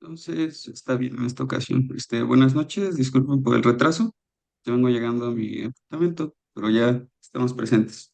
Entonces, está bien en esta ocasión. Buenas noches, disculpen por el retraso. Yo vengo llegando a mi apartamento, pero ya estamos presentes.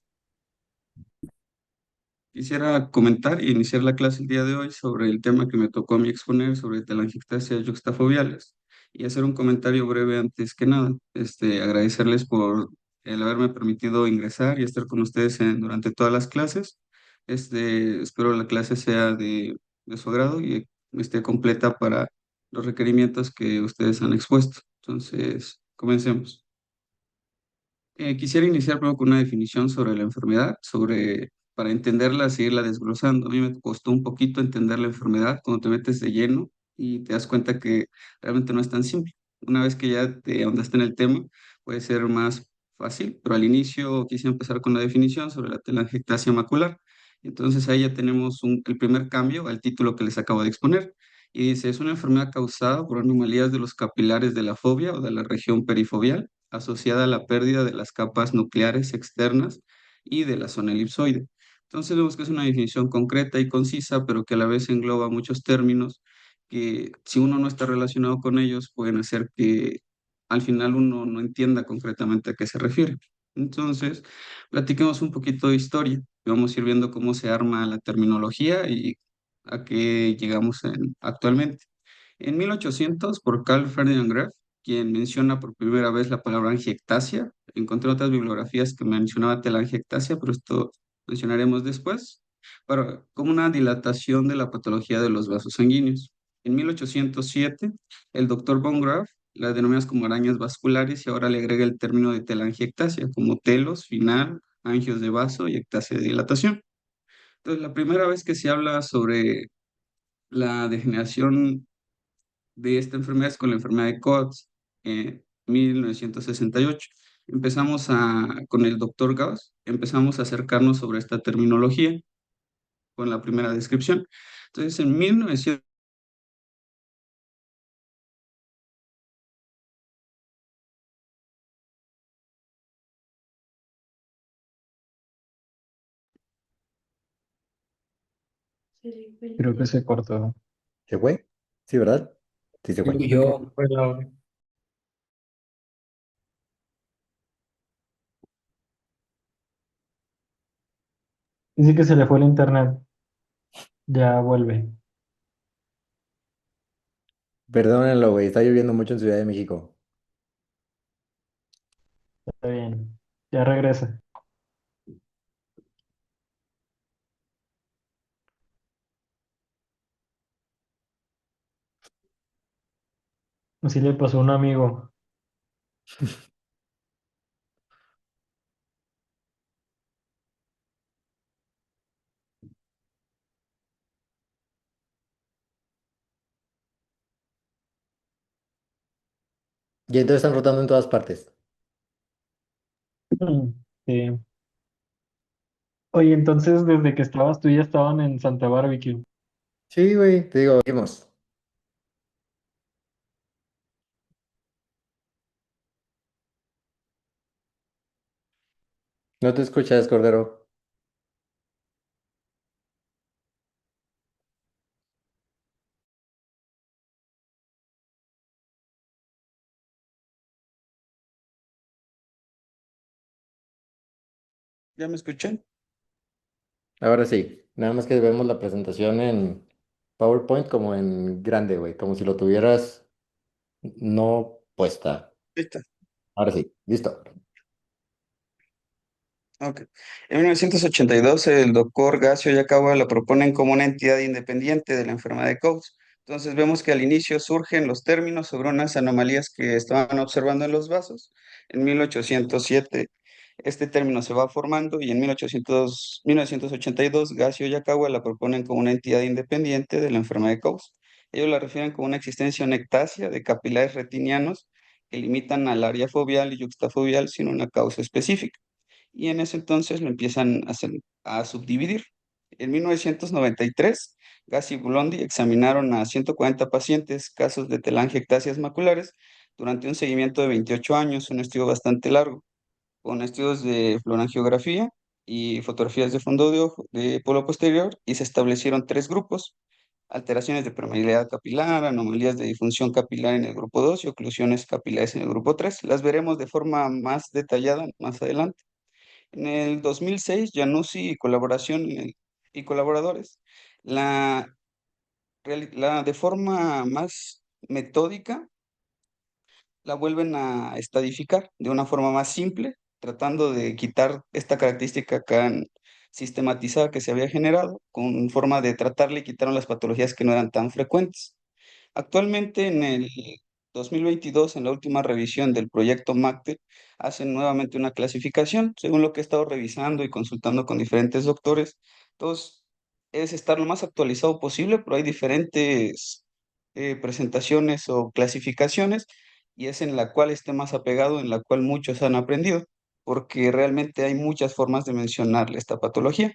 Quisiera comentar y iniciar la clase el día de hoy sobre el tema que me tocó a mí exponer sobre telangiectasias yuxtafoviales y hacer un comentario breve antes que nada. Agradecerles por el haberme permitido ingresar y estar con ustedes durante todas las clases. Espero la clase sea de su agrado y esté completa para los requerimientos que ustedes han expuesto. Entonces, comencemos. Quisiera iniciar primero con una definición sobre la enfermedad, para entenderla, seguirla desglosando. A mí me costó un poquito entender la enfermedad cuando te metes de lleno y te das cuenta que realmente no es tan simple. Una vez que ya te ahondaste en el tema, puede ser más fácil, pero al inicio quise empezar con la definición sobre la telangiectasia macular. Entonces ahí ya tenemos el primer cambio al título que les acabo de exponer. Y dice, es una enfermedad causada por anomalías de los capilares de la fobia o de la región perifovial asociada a la pérdida de las capas nucleares externas y de la zona elipsoide. Entonces vemos que es una definición concreta y concisa, pero que a la vez engloba muchos términos que si uno no está relacionado con ellos pueden hacer que al final uno no entienda concretamente a qué se refiere. Entonces, platiquemos un poquito de historia. Vamos a ir viendo cómo se arma la terminología y a qué llegamos actualmente. En 1800, por Carl Ferdinand Graff, quien menciona por primera vez la palabra angiectasia. Encontré otras bibliografías que mencionaba telangiectasia, pero esto mencionaremos después, como una dilatación de la patología de los vasos sanguíneos. En 1807, el doctor von Graff la denomina como arañas vasculares y ahora le agrega el término de telangiectasia, como telos, final, angios de vaso y ectasia de dilatación. Entonces, la primera vez que se habla sobre la degeneración de esta enfermedad es con la enfermedad de Coats en 1968. Con el doctor Gauss, empezamos a acercarnos sobre esta terminología con la primera descripción. Entonces, en 1900, Creo que se cortó. ¿Se fue? Sí, ¿verdad? Sí, se Creo fue. que se cortó el audio. Dice que se le fue el internet. Ya vuelve. Perdónenlo, güey. Está lloviendo mucho en Ciudad de México. Está bien. Ya regresa. Así le pasó a un amigo. Y entonces están rotando en todas partes. Sí. Oye, entonces desde que estabas tú ya estaban en Santa Barbecue. Sí, güey. Te digo, seguimos. No te escuchas, Cordero. ¿ya me escuchan? Ahora sí. Nada más que vemos la presentación en PowerPoint como en grande, güey. Como si lo tuvieras no puesta. Listo. Ahora sí. Listo. Ok. En 1982, el doctor Gassio y Akawa la proponen como una entidad independiente de la enfermedad de Coats. Entonces vemos que al inicio surgen los términos sobre unas anomalías que estaban observando en los vasos. En 1807 este término se va formando y en 1982 Gassio y Akawa la proponen como una entidad independiente de la enfermedad de Coats. Ellos la refieren como una existencia nectasia de capilares retinianos que limitan al área foveal y yuxtafoveal sin una causa específica y en ese entonces lo empiezan a subdividir. En 1993, Gassi y Blondi examinaron a 140 pacientes casos de telangiectasias maculares durante un seguimiento de 28 años, un estudio bastante largo, con estudios de fluorangiografía y fotografías de fondo de ojo de polo posterior y se establecieron tres grupos. alteraciones de permeabilidad capilar, anomalías de disfunción capilar en el grupo 2 y oclusiones capilares en el grupo 3. Las veremos de forma más detallada más adelante. En el 2006, Januzzi y colaboradores de forma más metódica la vuelven a estadificar de una forma más simple, tratando de quitar esta característica tan sistematizada que se había generado, con forma de tratarle y quitaron las patologías que no eran tan frecuentes. Actualmente, en el 2022, en la última revisión del proyecto MACTE, hacen nuevamente una clasificación, según lo que he estado revisando y consultando con diferentes doctores. Entonces, es estar lo más actualizado posible, pero hay diferentes presentaciones o clasificaciones, y es en la cual esté más apegado, en la cual muchos han aprendido, porque realmente hay muchas formas de mencionarle esta patología.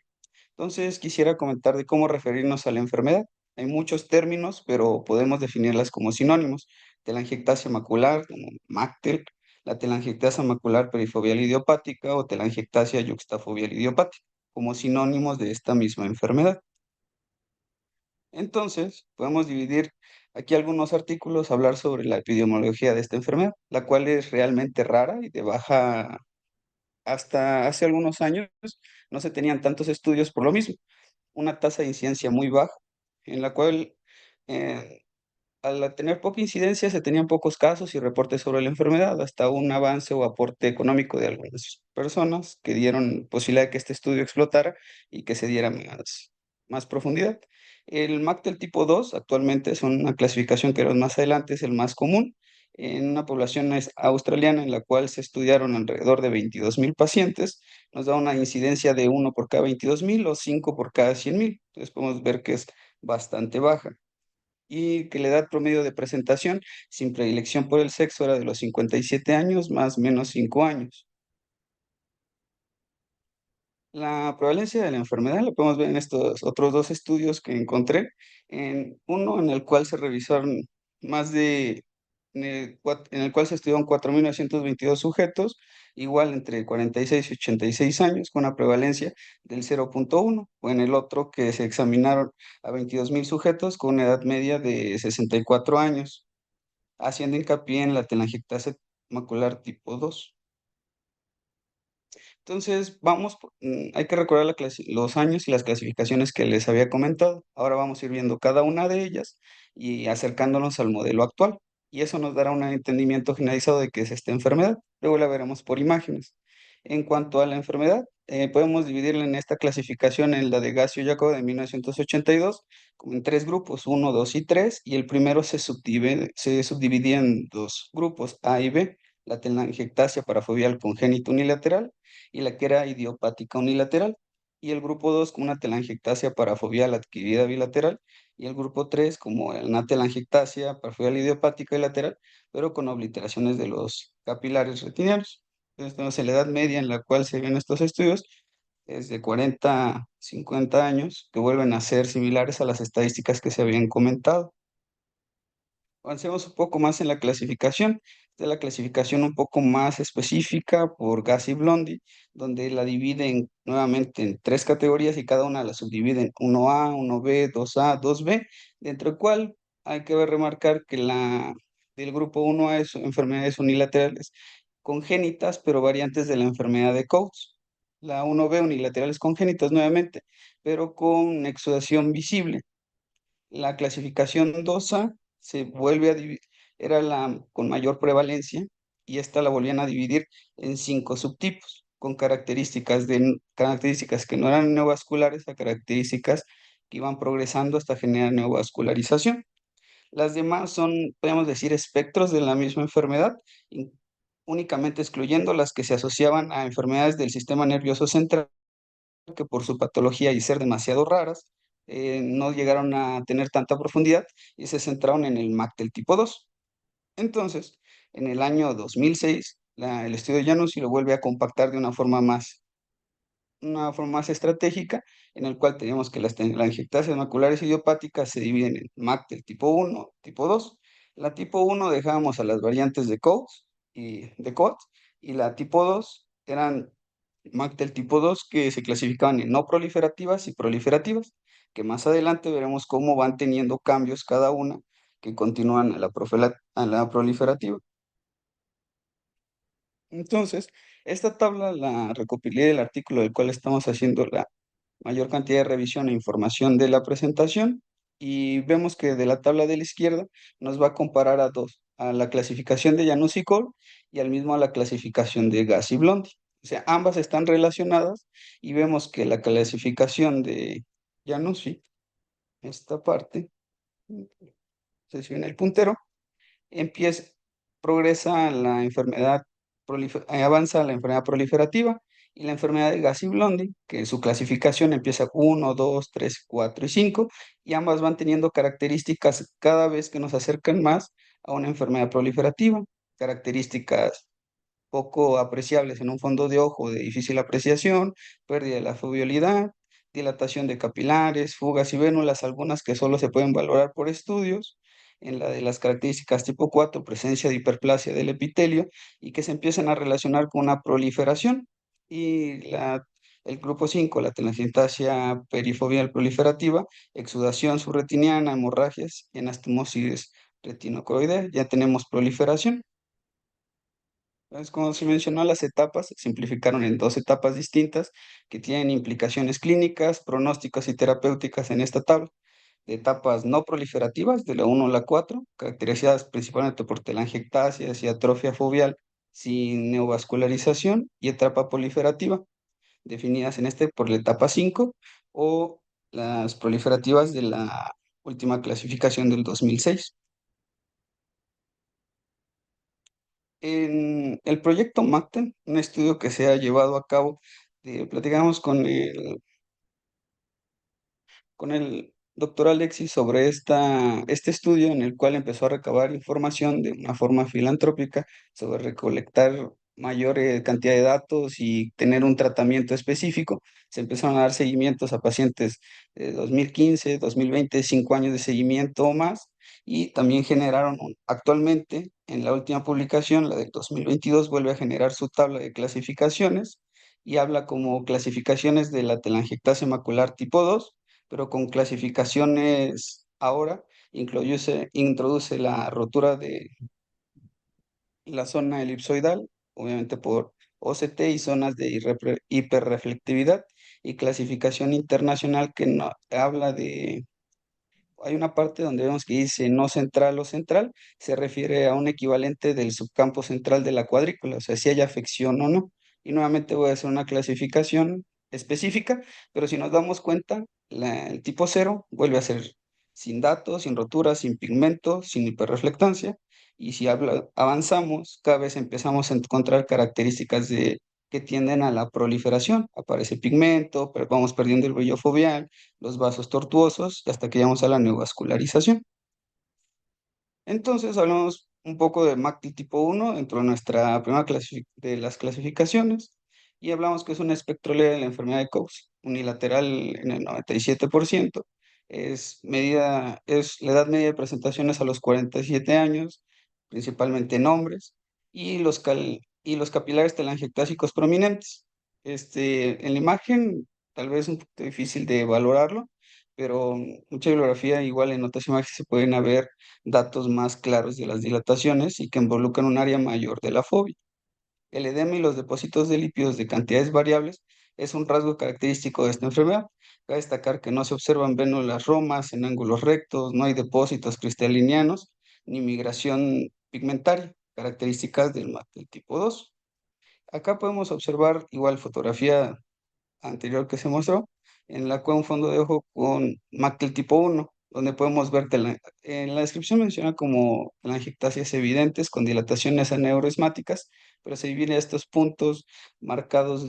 Entonces, quisiera comentar de cómo referirnos a la enfermedad. Hay muchos términos, pero podemos definirlas como sinónimos. Telangiectasia macular, como MACTEL, la telangiectasia macular perifobial idiopática o telangiectasia yuxtafobial idiopática, como sinónimos de esta misma enfermedad. Entonces, podemos dividir aquí algunos artículos, hablar sobre la epidemiología de esta enfermedad, la cual es realmente rara y de baja. Hasta hace algunos años no se tenían tantos estudios por lo mismo, una tasa de incidencia muy baja, en la cual, eh, al tener poca incidencia, se tenían pocos casos y reportes sobre la enfermedad, hasta un avance o aporte económico de algunas personas que dieron posibilidad de que este estudio explotara y que se diera más profundidad. El MACTEL tipo 2 actualmente es una clasificación que más adelante es el más común en una población australiana en la cual se estudiaron alrededor de 22,000 pacientes. Nos da una incidencia de 1 por cada 22,000 o 5 por cada 100,000. Entonces podemos ver que es bastante baja y que la edad promedio de presentación sin predilección por el sexo era de los 57 años más menos 5 años. La prevalencia de la enfermedad la podemos ver en estos otros dos estudios que encontré, en uno en el cual se revisaron más de, en el cual se estudiaron 4,922 sujetos, igual entre 46 y 86 años, con una prevalencia del 0,1, o en el otro que se examinaron a 22,000 sujetos con una edad media de 64 años, haciendo hincapié en la telangiectasia macular tipo 2. Entonces, hay que recordar los años y las clasificaciones que les había comentado. Ahora vamos a ir viendo cada una de ellas y acercándonos al modelo actual. Y eso nos dará un entendimiento generalizado de qué es esta enfermedad. Luego la veremos por imágenes. En cuanto a la enfermedad, podemos dividirla en esta clasificación, en la de Gassio-Jacob de 1982, como en tres grupos, uno, 2 y 3, y el primero se subdividía en dos grupos, A y B, la telangiectasia parafobial congénita unilateral y la que era idiopática unilateral, y el grupo 2 como una telangiectasia parafobial adquirida bilateral, y el grupo 3 como una telangiectasia parafobial idiopática bilateral, pero con obliteraciones de los capilares retinianos. Entonces, tenemos la edad media en la cual se ven estos estudios, es de 40 a 50 años, que vuelven a ser similares a las estadísticas que se habían comentado. Avancemos un poco más en la clasificación. Esta es la clasificación un poco más específica por Gassi y Blondi, donde la dividen nuevamente en tres categorías y cada una la subdivide en 1A, 1B, 2A, 2B, dentro del cual hay que remarcar que la del grupo 1A es enfermedades unilaterales congénitas, pero variantes de la enfermedad de Coats. La 1B unilaterales congénitas nuevamente, pero con exudación visible. La clasificación 2A se vuelve a dividir, era la con mayor prevalencia, y esta la volvían a dividir en cinco subtipos, con características que no eran neovasculares a características que iban progresando hasta generar neovascularización. Las demás son, podemos decir, espectros de la misma enfermedad, in- únicamente excluyendo las que se asociaban a enfermedades del sistema nervioso central, que por su patología y ser demasiado raras, no llegaron a tener tanta profundidad y se centraron en el MAC del tipo 2. Entonces, en el año 2006, el estudio Januzzi lo vuelve a compactar de una forma más estratégica, en el cual tenemos que las telangiectasias maculares idiopáticas se dividen en MAC del tipo 1, tipo 2. La tipo 1 dejábamos a las variantes de Coats, y la tipo 2 eran MAC del tipo 2 que se clasificaban en no proliferativas y proliferativas, que más adelante veremos cómo van teniendo cambios cada una que continúan a a la proliferativa. Entonces, esta tabla la recopilé del artículo del cual estamos haciendo la mayor cantidad de revisión e información de la presentación y vemos que de la tabla de la izquierda nos va a comparar a dos, a la clasificación de Janus y Cole y al mismo a la clasificación de Gas y Blondie. O sea, ambas están relacionadas y vemos que la clasificación de Janus, esta parte, se si el puntero, empieza, progresa la enfermedad, avanza la enfermedad proliferativa y la enfermedad de Gassi-Blondi, que su clasificación empieza 1, 2, 3, 4 y 5, y ambas van teniendo características cada vez que nos acercan más a una enfermedad proliferativa, características poco apreciables en un fondo de ojo de difícil apreciación, pérdida de la foveolidad, dilatación de capilares, fugas y vénulas, algunas que solo se pueden valorar por estudios, en la de las características tipo 4, presencia de hiperplasia del epitelio y que se empiezan a relacionar con una proliferación. Y el grupo 5, la telangiectasia perifovial proliferativa, exudación subretiniana, hemorragias y anastomosis retinocoroidea, ya tenemos proliferación. Entonces, como se mencionó, las etapas se simplificaron en dos etapas distintas que tienen implicaciones clínicas, pronósticas y terapéuticas en esta tabla. De etapas no proliferativas, de la 1 a la 4, caracterizadas principalmente por telangiectasias y atrofia foveal sin neovascularización, y etapa proliferativa, definidas en este por la etapa 5 o las proliferativas de la última clasificación del 2006. En el proyecto MACTEN, un estudio que se ha llevado a cabo, platicamos con el doctor Alexis sobre este estudio en el cual empezó a recabar información de una forma filantrópica sobre recolectar mayor cantidad de datos y tener un tratamiento específico. Se empezaron a dar seguimientos a pacientes de 2015, 2020, 5 años de seguimiento o más, y también generaron, actualmente, en la última publicación, la del 2022, vuelve a generar su tabla de clasificaciones y habla como clasificaciones de la telangiectasia macular tipo 2, pero con clasificaciones ahora, introduce la rotura de la zona elipsoidal, obviamente por OCT y zonas de hiperreflectividad, y clasificación internacional que no, habla de, hay una parte donde vemos que dice no central o central, se refiere a un equivalente del subcampo central de la cuadrícula, o sea, si hay afección o no. Y nuevamente voy a hacer una clasificación específica, pero si nos damos cuenta, el tipo cero vuelve a ser sin datos, sin roturas, sin pigmento, sin hiperreflectancia. Y si avanzamos, cada vez empezamos a encontrar características que tienden a la proliferación. Aparece pigmento, pero vamos perdiendo el vello foveal, los vasos tortuosos, hasta que llegamos a la neovascularización. Entonces hablamos un poco de MACTI tipo 1 dentro de nuestra primera de las clasificaciones, y hablamos que es una espectrolera de la enfermedad de Cox, unilateral en el 97%. Es la edad media de presentaciones a los 47 años, principalmente en hombres, y los capilares telangiectásicos prominentes. En la imagen tal vez un poquito difícil de valorarlo, pero mucha bibliografía, igual en otras imágenes se pueden ver datos más claros de las dilataciones y que involucran un área mayor de la fobia. El edema y los depósitos de lípidos de cantidades variables es un rasgo característico de esta enfermedad. Cabe destacar que no se observan vénulas romas en ángulos rectos, no hay depósitos cristalinianos ni migración pigmentaria, características del tipo 2. Acá podemos observar igual fotografía anterior que se mostró, en la cual un fondo de ojo con mácula tipo 1, donde podemos ver, en la descripción menciona como telangiectasias evidentes con dilataciones aneurismáticas, pero se divide estos puntos marcados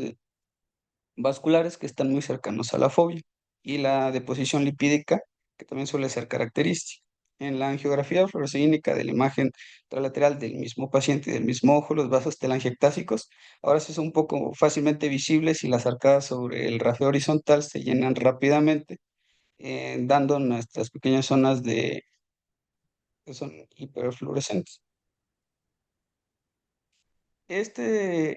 vasculares que están muy cercanos a la fobia, y la deposición lipídica, que también suele ser característica. En la angiografía fluoresceínica de la imagen lateral del mismo paciente y del mismo ojo, los vasos telangiectásicos ahora sí son un poco fácilmente visibles y las arcadas sobre el rafeo horizontal se llenan rápidamente, dando nuestras pequeñas zonas que son hiperfluorescentes.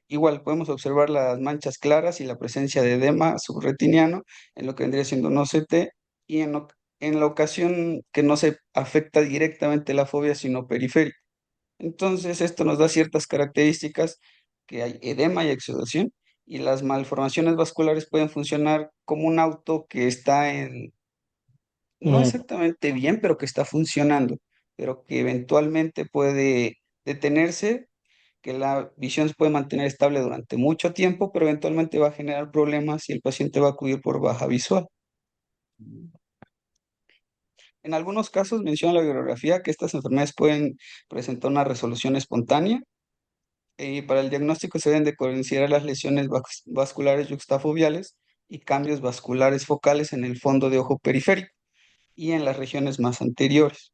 Igual podemos observar las manchas claras y la presencia de edema subretiniano en lo que vendría siendo un OCT, y en la ocasión que no se afecta directamente la fobia, sino periférica. Entonces, esto nos da ciertas características, que hay edema y exudación, y las malformaciones vasculares pueden funcionar como un auto que está no Mm, exactamente bien, pero que está funcionando, pero que eventualmente puede detenerse, que la visión se puede mantener estable durante mucho tiempo, pero eventualmente va a generar problemas y el paciente va a acudir por baja visual. En algunos casos menciona la bibliografía que estas enfermedades pueden presentar una resolución espontánea, y para el diagnóstico se deben de considerar las lesiones vasculares yuxtafoviales y cambios vasculares focales en el fondo de ojo periférico y en las regiones más anteriores.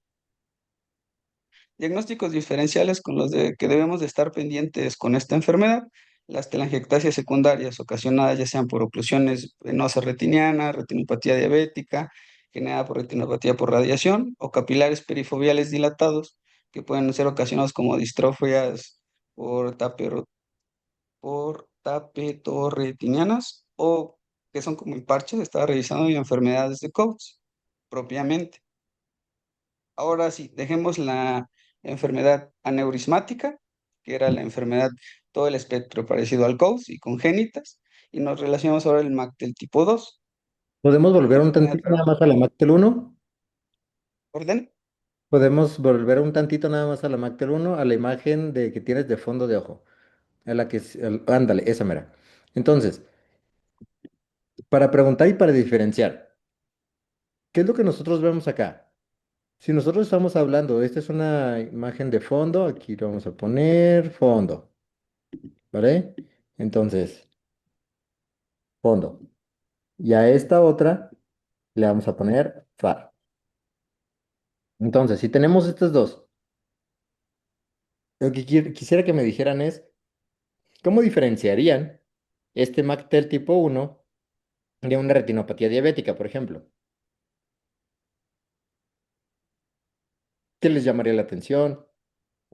Diagnósticos diferenciales con los de que debemos de estar pendientes con esta enfermedad: las telangiectasias secundarias ocasionadas ya sean por oclusiones venosas retinianas, retinopatía diabética generada por retinopatía por radiación, o capilares perifoviales dilatados que pueden ser ocasionados como distrofias por, por tapetorretinianas, o que son como parches. Estaba revisando, y enfermedades de Coats propiamente. Ahora sí, dejemos la enfermedad aneurismática, que era la enfermedad, todo el espectro parecido al COUS y congénitas, y nos relacionamos ahora el MAC del tipo 2, ¿Podemos una volver un enfermedad tantito rara. nada más a la Mactel 1? ¿Orden? Podemos volver un tantito nada más a la Mactel 1, a la imagen de que tienes de fondo de ojo. A la que, ándale, esa mera. Entonces, para preguntar y para diferenciar, ¿qué es lo que nosotros vemos acá? Si nosotros estamos hablando, esta es una imagen de fondo, aquí lo vamos a poner fondo, ¿vale? Entonces, fondo. Y a esta otra le vamos a poner far. Entonces, si tenemos estas dos, lo que quisiera que me dijeran es, ¿cómo diferenciarían este MACTEL tipo 1 de una retinopatía diabética, por ejemplo? ¿Qué les llamaría la atención?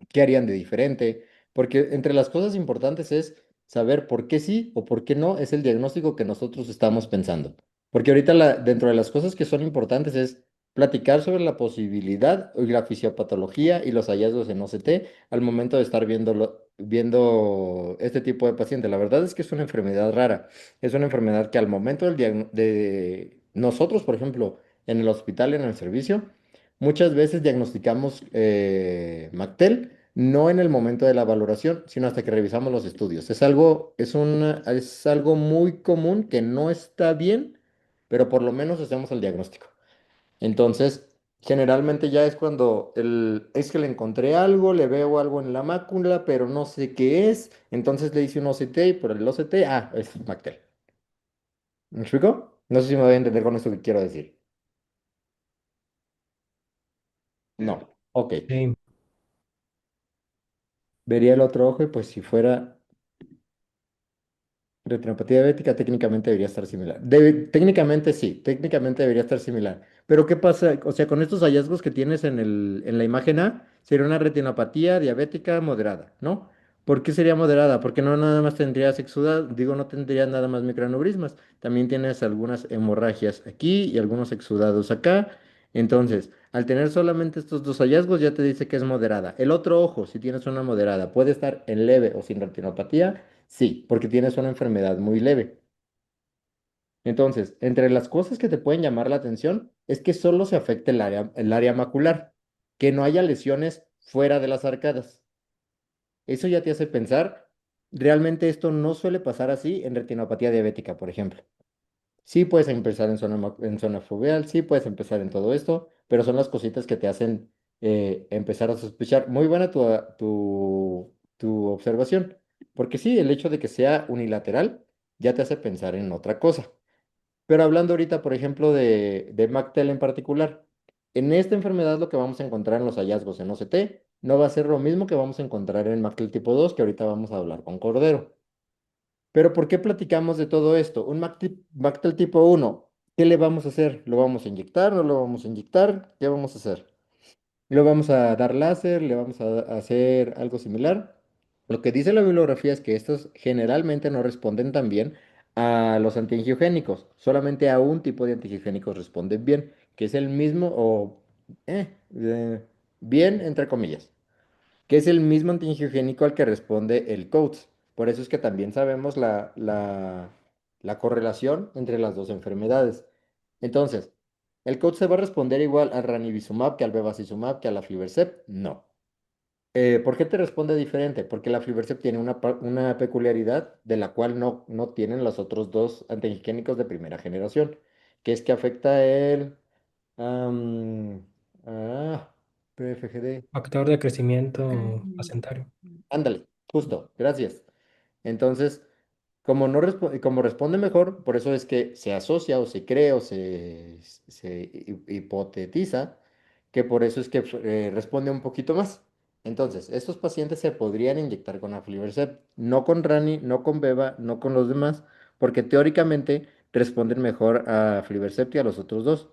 ¿Qué harían de diferente? Porque entre las cosas importantes es saber por qué sí o por qué no es el diagnóstico que nosotros estamos pensando. Porque ahorita dentro de las cosas que son importantes es platicar sobre la posibilidad y la fisiopatología y los hallazgos en OCT al momento de estar viendo este tipo de paciente. La verdad es que es una enfermedad rara. Es una enfermedad que al momento de nosotros, por ejemplo, en el hospital, en el servicio, muchas veces diagnosticamos MACTEL no en el momento de la valoración, sino hasta que revisamos los estudios. Es algo muy común que no está bien, pero por lo menos hacemos el diagnóstico. Entonces, generalmente ya es cuando es que le encontré algo, le veo algo en la mácula, pero no sé qué es. Entonces le hice un OCT y por el OCT, es MACTEL. ¿Me explico? No sé si me voy a entender con esto que quiero decir. No. Ok. sí. Vería el otro ojo y pues si fuera retinopatía diabética, técnicamente debería estar similar. Técnicamente sí, técnicamente debería estar similar. Pero ¿qué pasa? O sea, con estos hallazgos que tienes en la imagen A, sería una retinopatía diabética moderada, ¿no? ¿Por qué sería moderada? Porque no nada más tendrías exudados, digo, no tendrías nada más microaneurismas, también tienes algunas hemorragias aquí y algunos exudados acá. Entonces, al tener solamente estos dos hallazgos, ya te dice que es moderada. El otro ojo, si tienes una moderada, puede estar en leve o sin retinopatía. Sí, porque tienes una enfermedad muy leve. Entonces, entre las cosas que te pueden llamar la atención es que solo se afecte el área macular, que no haya lesiones fuera de las arcadas. Eso ya te hace pensar, realmente esto no suele pasar así en retinopatía diabética, por ejemplo. Sí puedes empezar en zona foveal, sí puedes empezar en todo esto, pero son las cositas que te hacen empezar a sospechar. Muy buena tu observación, porque sí, el hecho de que sea unilateral ya te hace pensar en otra cosa. Pero hablando ahorita, por ejemplo, de MacTel en particular, en esta enfermedad lo que vamos a encontrar en los hallazgos en OCT no va a ser lo mismo que vamos a encontrar en MacTel tipo 2, que ahorita vamos a hablar con Cordero. Pero ¿por qué platicamos de todo esto? Un Bactel tipo 1, ¿qué le vamos a hacer? ¿Lo vamos a inyectar? ¿No lo vamos a inyectar? ¿Qué vamos a hacer? ¿Le vamos a dar láser? ¿Le vamos a hacer algo similar? Lo que dice la bibliografía es que estos generalmente no responden tan bien a los antiangiogénicos. Solamente a un tipo de antiangiogénicos responden bien, que es el mismo o bien, entre comillas, que es el mismo antiangiogénico al que responde el COATS. Por eso es que también sabemos la correlación entre las dos enfermedades. Entonces, ¿el COATS se va a responder igual al ranibizumab que al bevacizumab que a la aflibercept? No. ¿Por qué te responde diferente? Porque la aflibercept tiene una peculiaridad de la cual no tienen los otros dos antihigiénicos de primera generación, que es que afecta el am, ah, PFGD. Factor de crecimiento placentario. Ándale, justo, gracias. Entonces, como responde mejor, por eso es que se asocia o se cree o se hipotetiza que por eso es que responde un poquito más. Entonces, estos pacientes se podrían inyectar con aflibercept, no con Rani, no con Beba, no con los demás, porque teóricamente responden mejor a aflibercept y a los otros dos,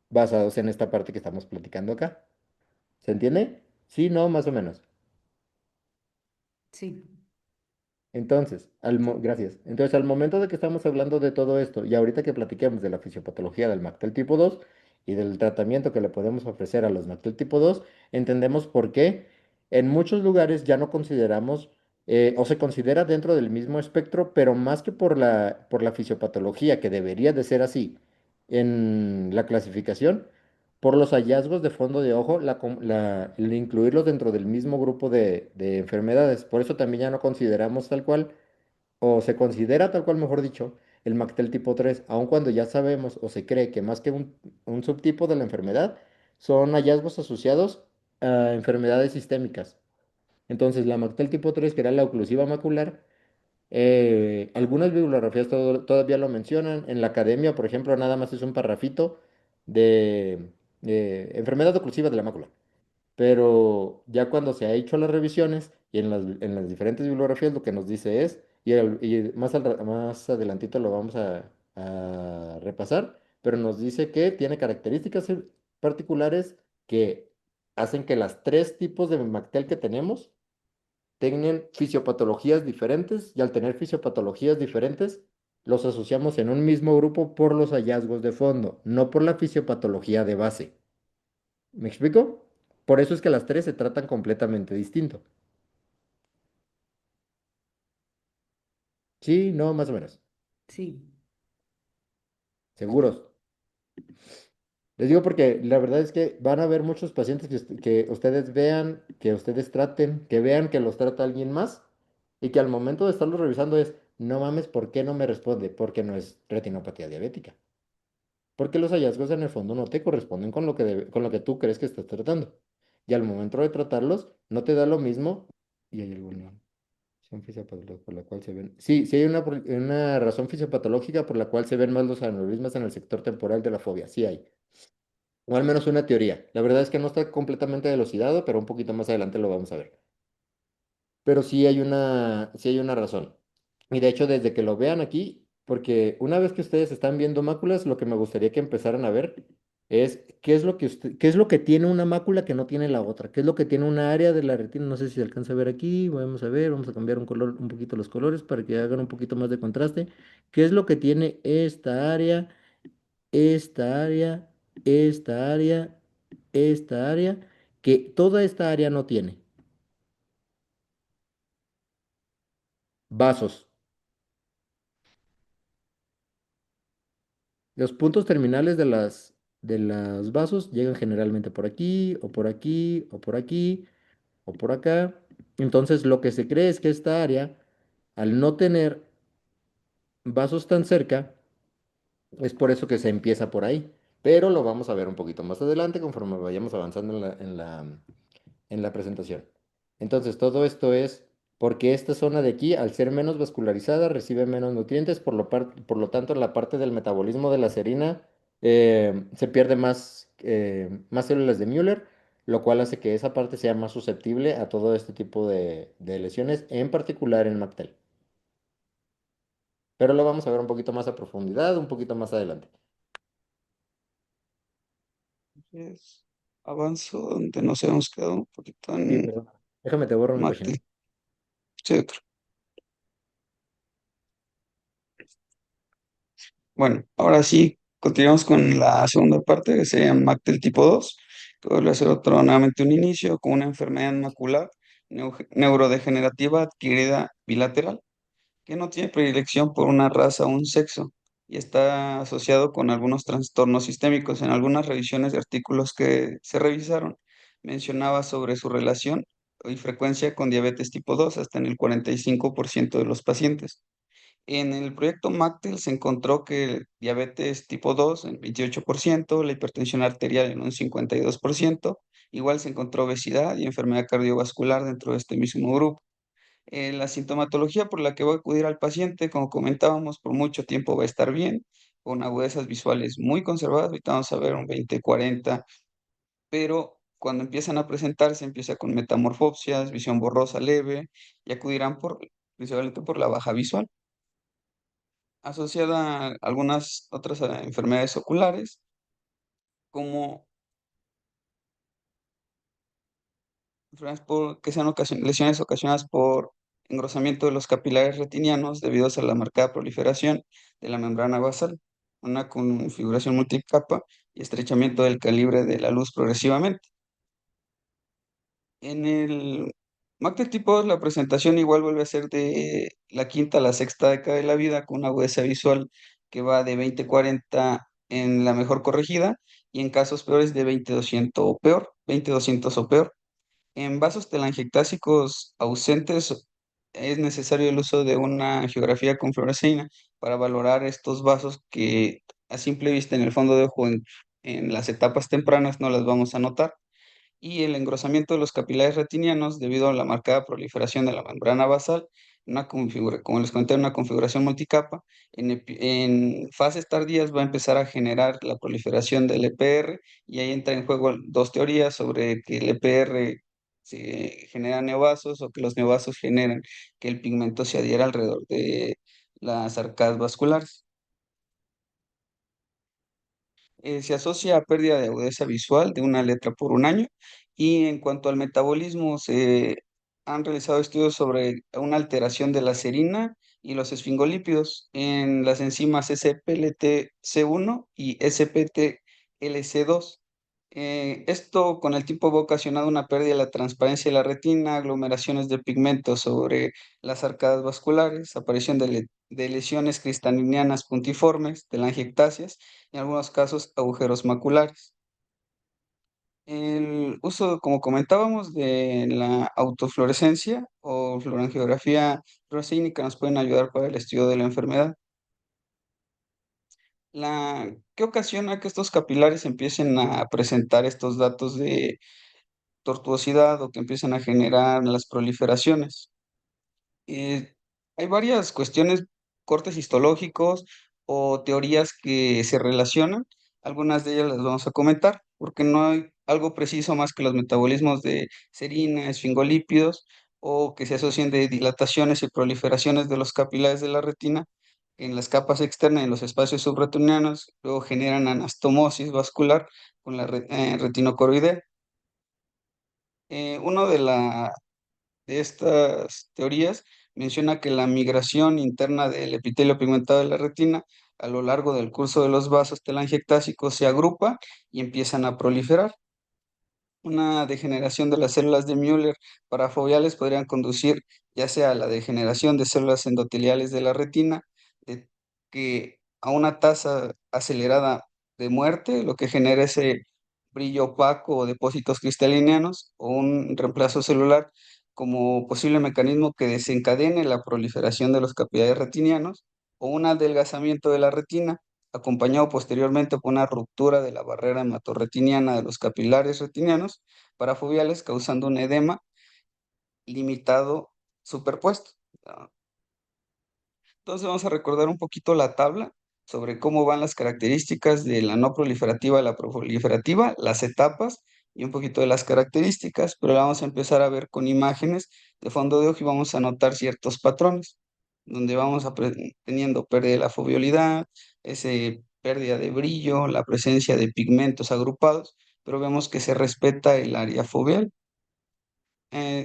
basados en esta parte que estamos platicando acá. ¿Se entiende? Sí, no, más o menos. Sí, Entonces, gracias. Entonces, al momento de que estamos hablando de todo esto, y ahorita que platiquemos de la fisiopatología del MACTEL tipo 2 y del tratamiento que le podemos ofrecer a los MACTEL tipo 2, entendemos por qué en muchos lugares ya no consideramos o se considera dentro del mismo espectro, pero más que por la fisiopatología, que debería de ser así en la clasificación, por los hallazgos de fondo de ojo, el incluirlos dentro del mismo grupo de enfermedades. Por eso también ya no consideramos tal cual, o se considera tal cual, mejor dicho, el MACTEL tipo 3, aun cuando ya sabemos o se cree que más que un subtipo de la enfermedad, son hallazgos asociados a enfermedades sistémicas. Entonces, la MACTEL tipo 3, que era la oclusiva macular, algunas bibliografías todavía lo mencionan. En la academia, por ejemplo, nada más es un parrafito de enfermedad oclusiva de la mácula. Pero ya cuando se ha hecho las revisiones y en las diferentes bibliografías lo que nos dice es, y más adelantito lo vamos a repasar, pero nos dice que tiene características particulares que hacen que las tres tipos de Mactel que tenemos tienen fisiopatologías diferentes y al tener fisiopatologías diferentes, los asociamos en un mismo grupo por los hallazgos de fondo, no por la fisiopatología de base. ¿Me explico? Por eso es que las tres se tratan completamente distinto. Sí, no, más o menos. sí, Seguros. Les digo porque la verdad es que van a haber muchos pacientes que ustedes vean, que ustedes traten, que vean que los trata alguien más y que al momento de estarlos revisando es, no mames, ¿por qué no me responde? Porque no es retinopatía diabética. Porque los hallazgos en el fondo no te corresponden con lo que tú crees que estás tratando. Y al momento de tratarlos, no te da lo mismo. Y hay alguna razón fisiopatológica por la cual se ven. Sí, sí hay una razón fisiopatológica por la cual se ven más los aneurismas en el sector temporal de la fobia. Sí hay. O al menos una teoría. La verdad es que no está completamente elucidado, pero un poquito más adelante lo vamos a ver. Pero sí hay una razón. Y de hecho, desde que lo vean aquí, porque una vez que ustedes están viendo máculas, lo que me gustaría que empezaran a ver es qué es lo que tiene una mácula que no tiene la otra, qué es lo que tiene una área de la retina, no sé si se alcanza a ver aquí, vamos a ver, vamos a cambiar un poquito los colores para que hagan un poquito más de contraste, qué es lo que tiene esta área, esta área, esta área, que toda esta área no tiene. Vasos. Los puntos terminales de los vasos llegan generalmente por aquí, o por aquí, o por aquí, o por acá. Entonces, lo que se cree es que esta área, al no tener vasos tan cerca, es por eso que se empieza por ahí. Pero lo vamos a ver un poquito más adelante conforme vayamos avanzando en la presentación. Entonces, todo esto es porque esta zona de aquí, al ser menos vascularizada, recibe menos nutrientes, por lo tanto, la parte del metabolismo de la serina se pierde más células de Müller, lo cual hace que esa parte sea más susceptible a todo este tipo de lesiones, en particular en MacTel. Pero lo vamos a ver un poquito más a profundidad, un poquito más adelante. Entonces, avanzo donde nos hemos quedado un poquito Sí, en perdón. Déjame te borro mi página. Mactel. Sí, Bueno, ahora sí, continuamos con la segunda parte, que sería MACTEL tipo 2, que vuelve a ser otro, nuevamente un inicio con una enfermedad macular neurodegenerativa adquirida bilateral, que no tiene predilección por una raza o un sexo, y está asociado con algunos trastornos sistémicos. En algunas revisiones de artículos que se revisaron, mencionaba sobre su relación y frecuencia con diabetes tipo 2 hasta en el 45% de los pacientes. En el proyecto MACTEL se encontró que el diabetes tipo 2 en 28%, la hipertensión arterial en un 52%, igual se encontró obesidad y enfermedad cardiovascular dentro de este mismo grupo. La sintomatología por la que va a acudir al paciente, como comentábamos, por mucho tiempo va a estar bien, con agudezas visuales muy conservadas, ahorita vamos a ver un 20-40, pero cuando empiezan a presentarse, empieza con metamorfopsias, visión borrosa leve, y acudirán principalmente por la baja visual asociada a algunas otras enfermedades oculares, como que sean lesiones ocasionadas por engrosamiento de los capilares retinianos debido a la marcada proliferación de la membrana basal, una configuración multicapa y estrechamiento del calibre de la luz progresivamente. En el MACTEL tipo 2, la presentación igual vuelve a ser de la quinta a la sexta década de la vida, con una agudeza visual que va de 20-40 en la mejor corregida y en casos peores de 20-200 o peor, 20-200 o peor. En vasos telangiectásicos ausentes es necesario el uso de una angiografía con fluoresceína para valorar estos vasos que a simple vista en el fondo de ojo en las etapas tempranas no las vamos a notar, y el engrosamiento de los capilares retinianos debido a la marcada proliferación de la membrana basal, como les conté, una configuración multicapa. En fases tardías va a empezar a generar la proliferación del EPR y ahí entra en juego dos teorías sobre que el EPR se genera neovasos o que los neovasos generan que el pigmento se adhiera alrededor de las arcadas vasculares. Se asocia a pérdida de agudeza visual de una letra por un año. Y en cuanto al metabolismo, se han realizado estudios sobre una alteración de la serina y los esfingolípidos en las enzimas SPLT-C1 y SPTLC2. Esto con el tiempo va ocasionado una pérdida de la transparencia de la retina, aglomeraciones de pigmentos sobre las arcadas vasculares, aparición de lesiones cristalinianas puntiformes, telangiectasias, en algunos casos agujeros maculares. El uso, como comentábamos, de la autofluorescencia o fluorangiografía fluorescénica nos pueden ayudar para el estudio de la enfermedad. ¿Qué ocasiona que estos capilares empiecen a presentar estos datos de tortuosidad o que empiecen a generar las proliferaciones? Eh, Hay varias cuestiones, cortes histológicos o teorías que se relacionan. Algunas de ellas las vamos a comentar, porque no hay algo preciso más que los metabolismos de serina, esfingolípidos, o que se asocian de dilataciones y proliferaciones de los capilares de la retina en las capas externas, en los espacios subretinianos, luego generan anastomosis vascular con la retinocoroidea. Uno de estas teorías menciona que la migración interna del epitelio pigmentado de la retina a lo largo del curso de los vasos telangiectásicos se agrupa y empiezan a proliferar. Una degeneración de las células de Müller parafoveales podrían conducir ya sea a la degeneración de células endoteliales de la retina, de, que a una tasa acelerada de muerte, lo que genera ese brillo opaco o depósitos cristalinianos, o un reemplazo celular como posible mecanismo que desencadene la proliferación de los capilares retinianos, o un adelgazamiento de la retina acompañado posteriormente por una ruptura de la barrera hematorretiniana de los capilares retinianos parafoveales, causando un edema limitado superpuesto. Ah, Entonces vamos a recordar un poquito la tabla sobre cómo van las características de la no proliferativa a la proliferativa, las etapas y un poquito de las características, pero la vamos a empezar a ver con imágenes de fondo de ojo y vamos a notar ciertos patrones, donde vamos teniendo pérdida de la foveolidad, ese pérdida de brillo, la presencia de pigmentos agrupados, pero vemos que se respeta el área foveal.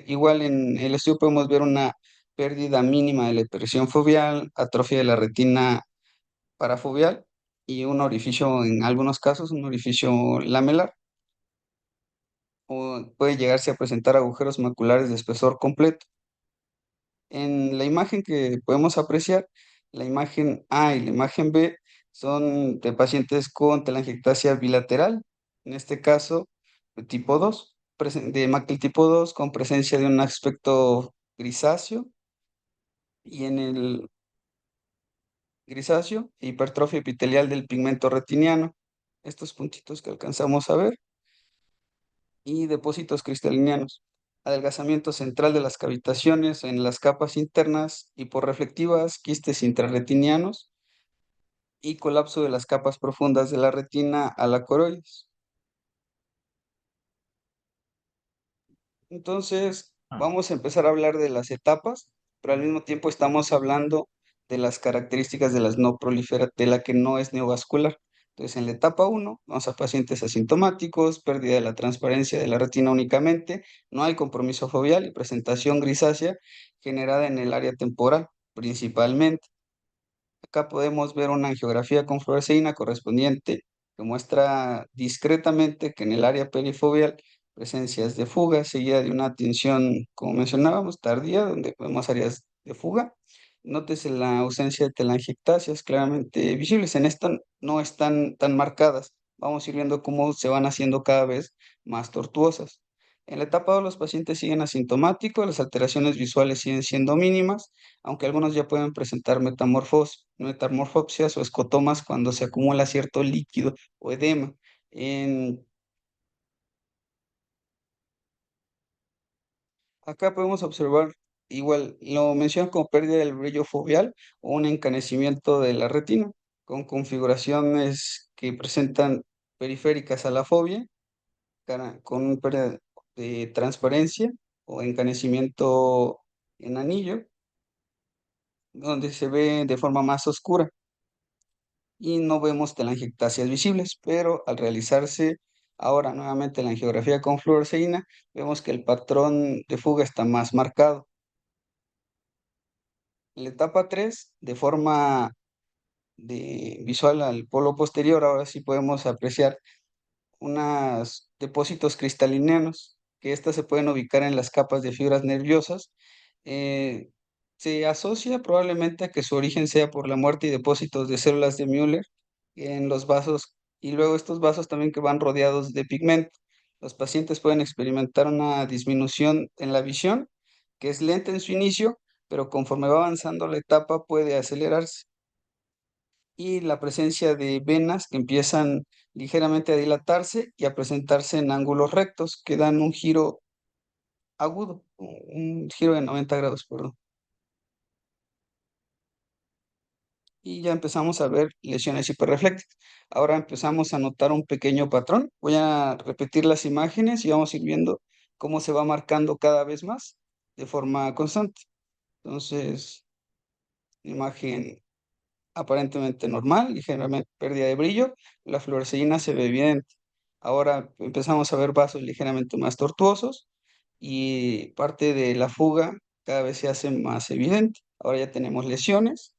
Igual en el estudio podemos ver una pérdida mínima de la presión foveal, atrofia de la retina parafoveal y un orificio, en algunos casos, un orificio lamelar, o puede llegarse a presentar agujeros maculares de espesor completo. En la imagen que podemos apreciar, la imagen A y la imagen B son de pacientes con telangiectasia bilateral, en este caso de tipo 2, de mácula tipo 2 con presencia de un aspecto grisáceo, y en el grisáceo, hipertrofia epitelial del pigmento retiniano, estos puntitos que alcanzamos a ver, y depósitos cristalinianos, adelgazamiento central de las cavitaciones en las capas internas hiporreflectivas, quistes intrarretinianos y colapso de las capas profundas de la retina a la coroides. Entonces, vamos a empezar a hablar de las etapas, pero al mismo tiempo estamos hablando de las características de las no de la que no es neovascular. Entonces, en la etapa 1, vamos a pacientes asintomáticos, pérdida de la transparencia de la retina únicamente, no hay compromiso foveal y presentación grisácea generada en el área temporal, principalmente. Acá podemos ver una angiografía con fluoresceína correspondiente que muestra discretamente que en el área perifoveal presencias de fuga, seguida de una tinción, como mencionábamos, tardía, donde vemos áreas de fuga. Nótese la ausencia de telangiectasias claramente visibles. En esta no están tan marcadas. Vamos a ir viendo cómo se van haciendo cada vez más tortuosas. En la etapa 2 los pacientes siguen asintomáticos, las alteraciones visuales siguen siendo mínimas, aunque algunos ya pueden presentar metamorfopsias o escotomas cuando se acumula cierto líquido o edema. Acá podemos observar, igual lo mencionan como pérdida del brillo foveal o un encanecimiento de la retina, con configuraciones que presentan periféricas a la fobia, con pérdida de transparencia o encanecimiento en anillo, donde se ve de forma más oscura y no vemos telangiectasias visibles, pero al realizarse ahora nuevamente la angiografía con fluoresceína, vemos que el patrón de fuga está más marcado. En la etapa 3, de forma visual al polo posterior, ahora sí podemos apreciar unos depósitos cristalineanos, que estas se pueden ubicar en las capas de fibras nerviosas. Eh, Se asocia probablemente a que su origen sea por la muerte y depósitos de células de Müller en los vasos, y luego estos vasos también que van rodeados de pigmento. Los pacientes pueden experimentar una disminución en la visión, que es lenta en su inicio, pero conforme va avanzando la etapa puede acelerarse, y la presencia de venas que empiezan ligeramente a dilatarse y a presentarse en ángulos rectos que dan un giro agudo, un giro de 90 grados, perdón. Y ya empezamos a ver lesiones hiperreflécticas. Ahora empezamos a notar un pequeño patrón. Voy a repetir las imágenes y vamos a ir viendo cómo se va marcando cada vez más de forma constante. Entonces, imagen aparentemente normal, ligeramente pérdida de brillo, la fluoresceína se ve evidente. Ahora empezamos a ver vasos ligeramente más tortuosos y parte de la fuga cada vez se hace más evidente. Ahora ya tenemos lesiones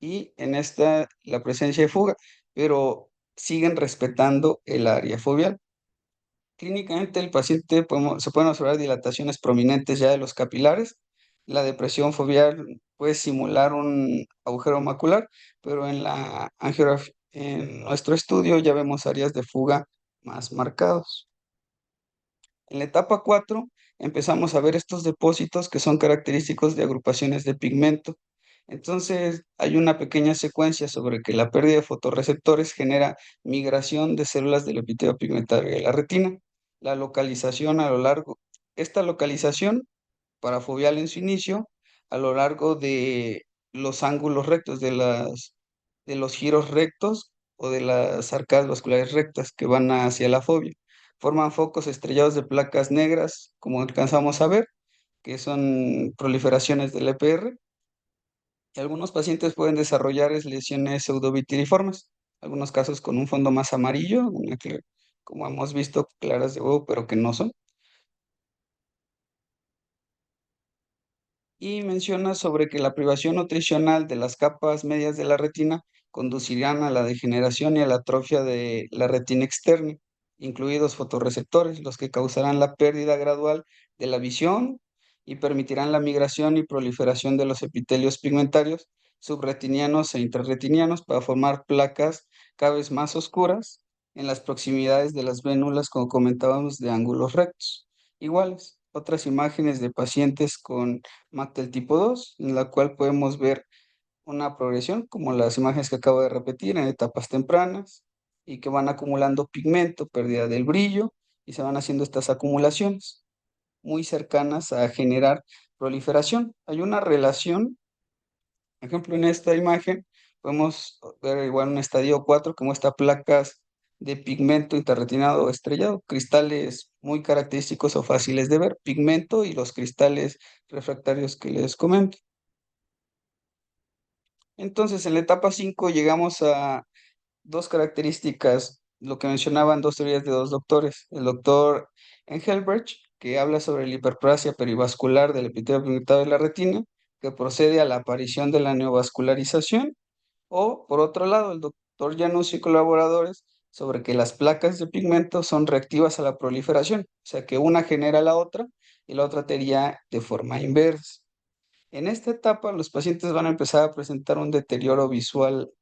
y en esta la presencia de fuga, pero siguen respetando el área foveal. Clínicamente, el paciente se pueden observar dilataciones prominentes ya de los capilares. La depresión foveal puede simular un agujero macular, pero en nuestro estudio ya vemos áreas de fuga más marcados. En la etapa 4 empezamos a ver estos depósitos que son característicos de agrupaciones de pigmento. Entonces, hay una pequeña secuencia sobre que la pérdida de fotorreceptores genera migración de células del epitelio pigmentario de la retina. La localización a lo largo, esta localización parafoveal en su inicio, a lo largo de los ángulos rectos, de los giros rectos o de las arcadas vasculares rectas que van hacia la fobia. Forman focos estrellados de placas negras, como alcanzamos a ver, que son proliferaciones del EPR, y algunos pacientes pueden desarrollar lesiones pseudovitiliformes, algunos casos con un fondo más amarillo, como hemos visto, claras de huevo, pero que no son. Y menciona sobre que la privación nutricional de las capas medias de la retina conducirán a la degeneración y a la atrofia de la retina externa, incluidos fotorreceptores, los que causarán la pérdida gradual de la visión y permitirán la migración y proliferación de los epitelios pigmentarios subretinianos e intrarretinianos para formar placas cada vez más oscuras en las proximidades de las vénulas, como comentábamos, de ángulos rectos iguales. Otras imágenes de pacientes con Mactel tipo 2, en la cual podemos ver una progresión, como las imágenes que acabo de repetir, en etapas tempranas, y que van acumulando pigmento, pérdida del brillo, y se van haciendo estas acumulaciones muy cercanas a generar proliferación. Hay una relación, por ejemplo, en esta imagen podemos ver igual un estadio 4 que muestra placas de pigmento interretinado estrellado, cristales muy característicos o fáciles de ver, pigmento y los cristales refractarios que les comento. Entonces, en la etapa 5 llegamos a dos características, lo que mencionaban dos teorías de dos doctores. El doctor Engelbrecht, que habla sobre la hiperplasia perivascular del epitelio pigmentado de la retina, que procede a la aparición de la neovascularización, o por otro lado, el doctor Janus y colaboradores, sobre que las placas de pigmento son reactivas a la proliferación, o sea que una genera la otra y la otra teoría de forma inversa. En esta etapa, los pacientes van a empezar a presentar un deterioro visual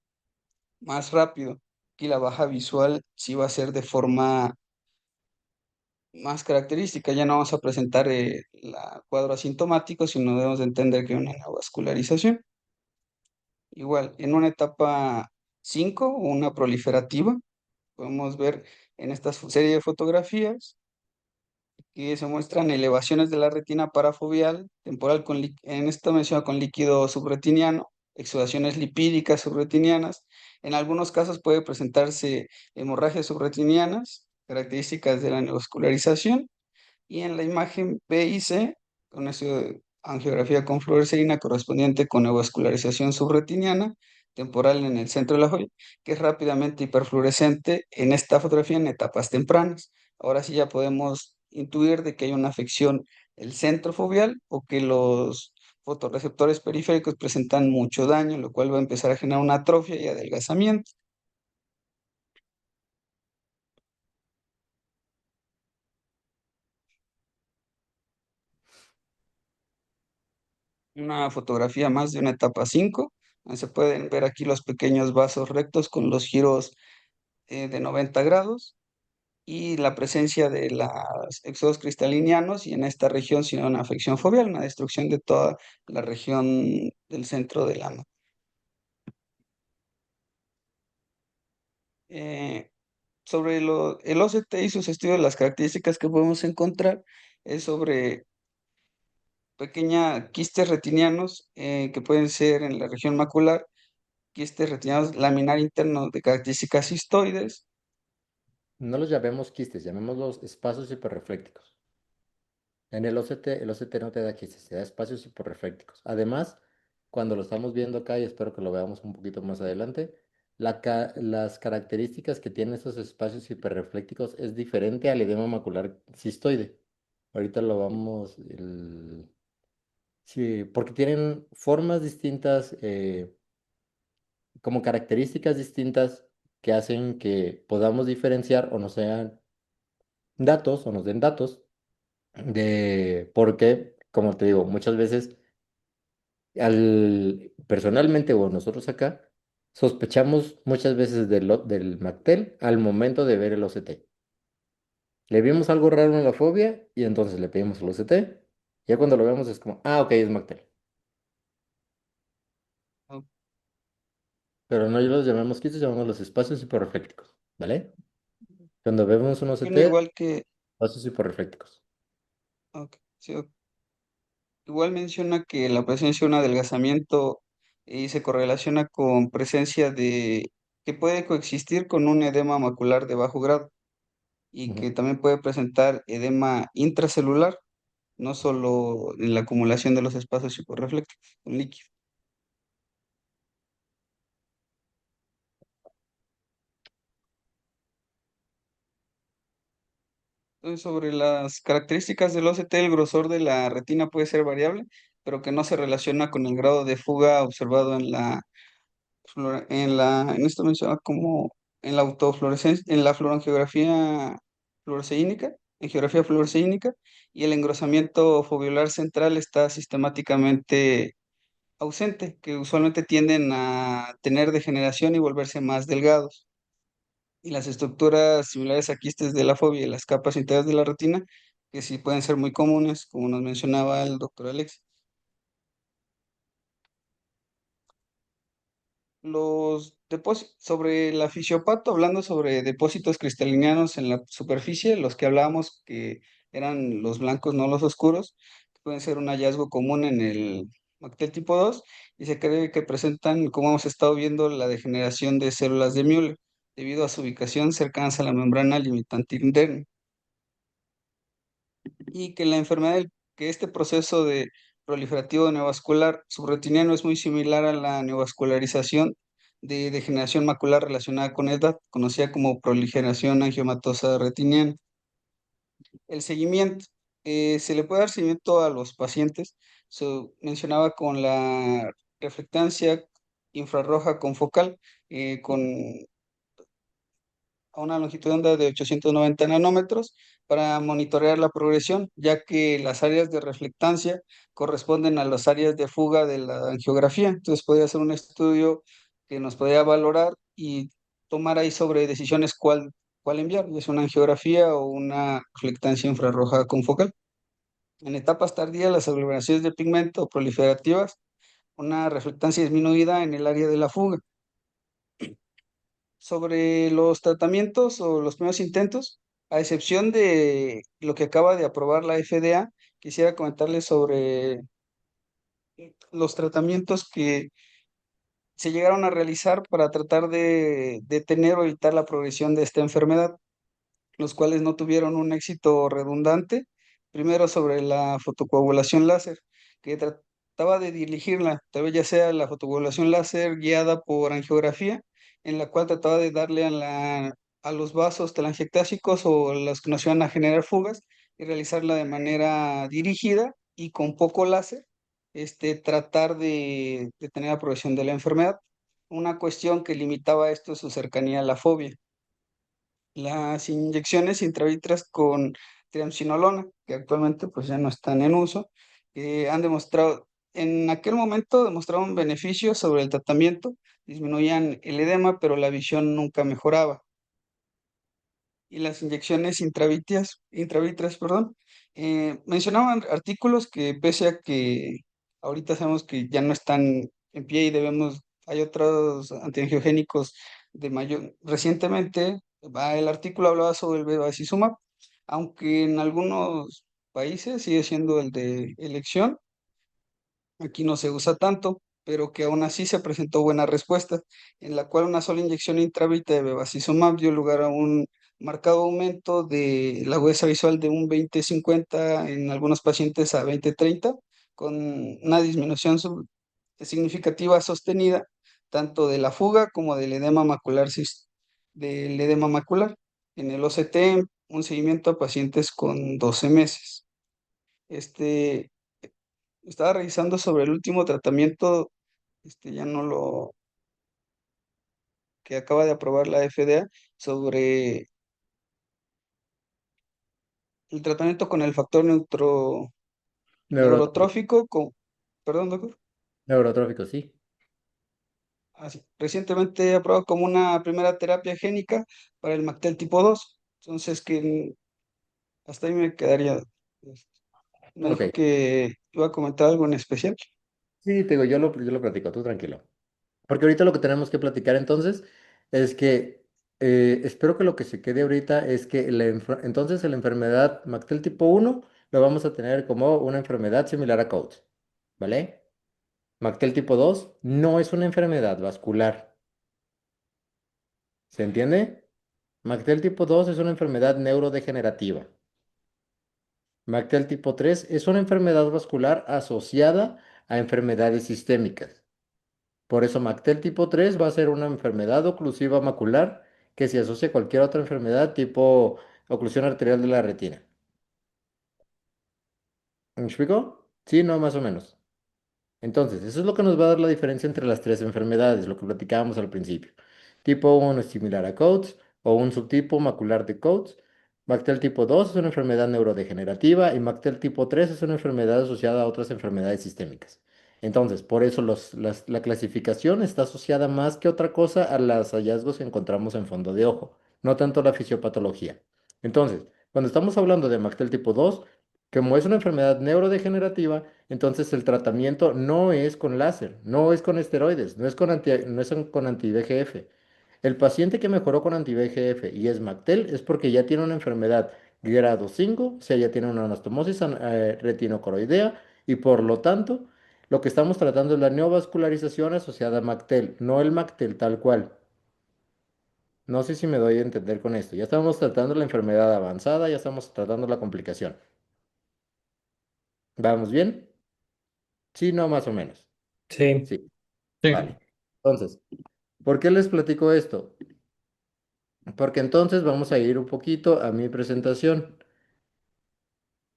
más rápido y la baja visual sí va a ser de forma más característica. Ya no vamos a presentar el cuadro asintomático, sino debemos de entender que hay una neovascularización. Igual, en una etapa 5 o una proliferativa, podemos ver en esta serie de fotografías que se muestran elevaciones de la retina parafoveal temporal en esta mención con líquido subretiniano, exudaciones lipídicas subretinianas. En algunos casos puede presentarse hemorragias subretinianas, características de la neovascularización, y en la imagen B y C, con esa angiografía con fluoresceína correspondiente con neovascularización subretiniana, temporal en el centro de la joya, que es rápidamente hiperfluorescente en esta fotografía en etapas tempranas. Ahora sí ya podemos intuir de que hay una afección el centro foveal o que los fotorreceptores periféricos presentan mucho daño, lo cual va a empezar a generar una atrofia y adelgazamiento. Una fotografía más de una etapa 5. Se pueden ver aquí los pequeños vasos rectos con los giros de 90 grados y la presencia de los exodos cristalinianos, y en esta región sino una afección foveal, una destrucción de toda la región del centro del ano. Eh, sobre el OCT y sus estudios, las características que podemos encontrar es sobre pequeña quistes retinianos que pueden ser en la región macular, quistes retinianos laminar interno de características cistoides. No los llamemos quistes, llamémoslos espacios hiperreflécticos. En el OCT no te da quistes, te da espacios hiperreflécticos. Además, cuando lo estamos viendo acá, y espero que lo veamos un poquito más adelante, las características que tienen esos espacios hiperreflécticos es diferente al edema macular cistoide. Ahorita lo vamos, sí, porque tienen formas distintas, como características distintas que hacen que podamos diferenciar o nos sean datos o nos den datos de por qué, como te digo, muchas veces personalmente o nosotros acá sospechamos muchas veces del Mactel al momento de ver el OCT. Le vimos algo raro en la fobia y entonces le pedimos el OCT. Ya cuando lo vemos es como, ah, ok, es Mactel. Ok, Pero no los llamamos quistes, llamamos los espacios hiporreflécticos, ¿vale? Cuando vemos un bueno, OCT, igual que, espacios hiporreflécticos. ok, sí, igual menciona que la presencia de un adelgazamiento se correlaciona con presencia de que puede coexistir con un edema macular de bajo grado y que Ujú. también puede presentar edema intracelular, no solo en la acumulación de los espacios hiporreflécticos con líquido. Entonces, sobre las características del OCT, el grosor de la retina puede ser variable, pero que no se relaciona con el grado de fuga observado en la en esto menciona como en la autofluorescencia, en la fluorangiografía fluoresceínica, en geografía fluoresceínica, y el engrosamiento foveolar central está sistemáticamente ausente, que usualmente tienden a tener degeneración y volverse más delgados. Y las estructuras similares a quistes de la fobia y las capas interiores de la retina, que sí pueden ser muy comunes, como nos mencionaba el doctor Alex. Los depósitos sobre la fisiopato, hablando sobre depósitos cristalinianos en la superficie, los que hablábamos que eran los blancos, no los oscuros, que pueden ser un hallazgo común en el Mactel tipo 2 y se cree que presentan, como hemos estado viendo, la degeneración de células de Müller debido a su ubicación cercanas a la membrana limitante interna y que la enfermedad, que este proceso de proliferativo neovascular subretiniano es muy similar a la neovascularización de degeneración macular relacionada con edad, conocida como proliferación angiomatosa retiniana. El seguimiento, se le puede dar seguimiento a los pacientes, se mencionaba con la reflectancia infrarroja confocal, con a una longitud de onda de 890 nanómetros para monitorear la progresión, ya que las áreas de reflectancia corresponden a las áreas de fuga de la angiografía. Entonces podría ser un estudio que nos podría valorar y tomar ahí sobre decisiones cuál enviar, ya es una angiografía o una reflectancia infrarroja confocal. En etapas tardías, las aglomeraciones de pigmento proliferativas, una reflectancia disminuida en el área de la fuga. Sobre los tratamientos o los primeros intentos, a excepción de lo que acaba de aprobar la FDA, quisiera comentarles sobre los tratamientos que se llegaron a realizar para tratar de detener o evitar la progresión de esta enfermedad, los cuales no tuvieron un éxito redundante. Primero sobre la fotocoagulación láser, que trataba de dirigirla, tal vez ya sea la fotocoagulación láser guiada por angiografía, en la cual trataba de darle a los vasos telangiectásicos o los que nos iban a generar fugas y realizarla de manera dirigida y con poco láser, tratar de detener la progresión de la enfermedad. Una cuestión que limitaba esto es su cercanía a la fobia. Las inyecciones intravítreas con triamcinolona, que actualmente pues ya no están en uso, han demostrado, en aquel momento demostraron beneficios sobre el tratamiento, disminuían el edema, pero la visión nunca mejoraba. Y las inyecciones intravítreas, perdón, mencionaban artículos que pese a que ahorita sabemos que ya no están en pie y hay otros antiangiogénicos de mayor, recientemente, el artículo hablaba sobre el bevacizumab, aunque en algunos países sigue siendo el de elección, aquí no se usa tanto, pero que aún así se presentó buena respuesta, en la cual una sola inyección intravítrea de bevacizumab dio lugar a un marcado aumento de la agudeza visual de un 20/50 en algunos pacientes a 20/30, con una disminución significativa sostenida tanto de la fuga como del edema macular, del edema macular. En el OCT, un seguimiento a pacientes con 12 meses. Este, Estaba revisando sobre el último tratamiento, ya no lo, que acaba de aprobar la FDA, sobre el tratamiento con el factor Neurotrófico. neurotrófico, perdón, doctor, Neurotrófico, sí. recientemente aprobado como una primera terapia génica para el Mactel tipo 2. Entonces, que hasta ahí me quedaría. este, Me Ok. dijo que iba a comentar algo en especial. Sí, te digo, yo lo platico, tú tranquilo. Porque ahorita lo que tenemos que platicar entonces es que espero que lo que se quede ahorita es que entonces la enfermedad Mactel tipo 1 lo vamos a tener como una enfermedad similar a Coats, ¿vale? Mactel tipo 2 no es una enfermedad vascular, ¿se entiende? Mactel tipo 2 es una enfermedad neurodegenerativa. Mactel tipo 3 es una enfermedad vascular asociada a enfermedades sistémicas. Por eso Mactel tipo 3 va a ser una enfermedad oclusiva macular que se asocia a cualquier otra enfermedad tipo oclusión arterial de la retina. ¿Me explico? Sí, no, más o menos. Entonces, eso es lo que nos va a dar la diferencia entre las tres enfermedades, lo que platicábamos al principio. Tipo 1 es similar a Coates o un subtipo macular de Coates. Mactel tipo 2 es una enfermedad neurodegenerativa y Mactel tipo 3 es una enfermedad asociada a otras enfermedades sistémicas. Entonces, por eso la clasificación está asociada más que otra cosa a los hallazgos que encontramos en fondo de ojo, no tanto la fisiopatología. Entonces, cuando estamos hablando de Mactel tipo 2, como es una enfermedad neurodegenerativa, entonces el tratamiento no es con láser, no es con esteroides, no es con anti-VEGF. El paciente que mejoró con anti-VEGF y es Mactel es porque ya tiene una enfermedad grado 5, o sea, ya tiene una anastomosis retinocoroidea y por lo tanto lo que estamos tratando es la neovascularización asociada a Mactel, no el Mactel tal cual. No sé si me doy a entender con esto. Ya estamos tratando la enfermedad avanzada, ya estamos tratando la complicación. ¿Vamos bien? Sí, no, más o menos. Sí, Sí, Sí. vale. Entonces, ¿por qué les platico esto? Porque entonces vamos a ir un poquito a mi presentación.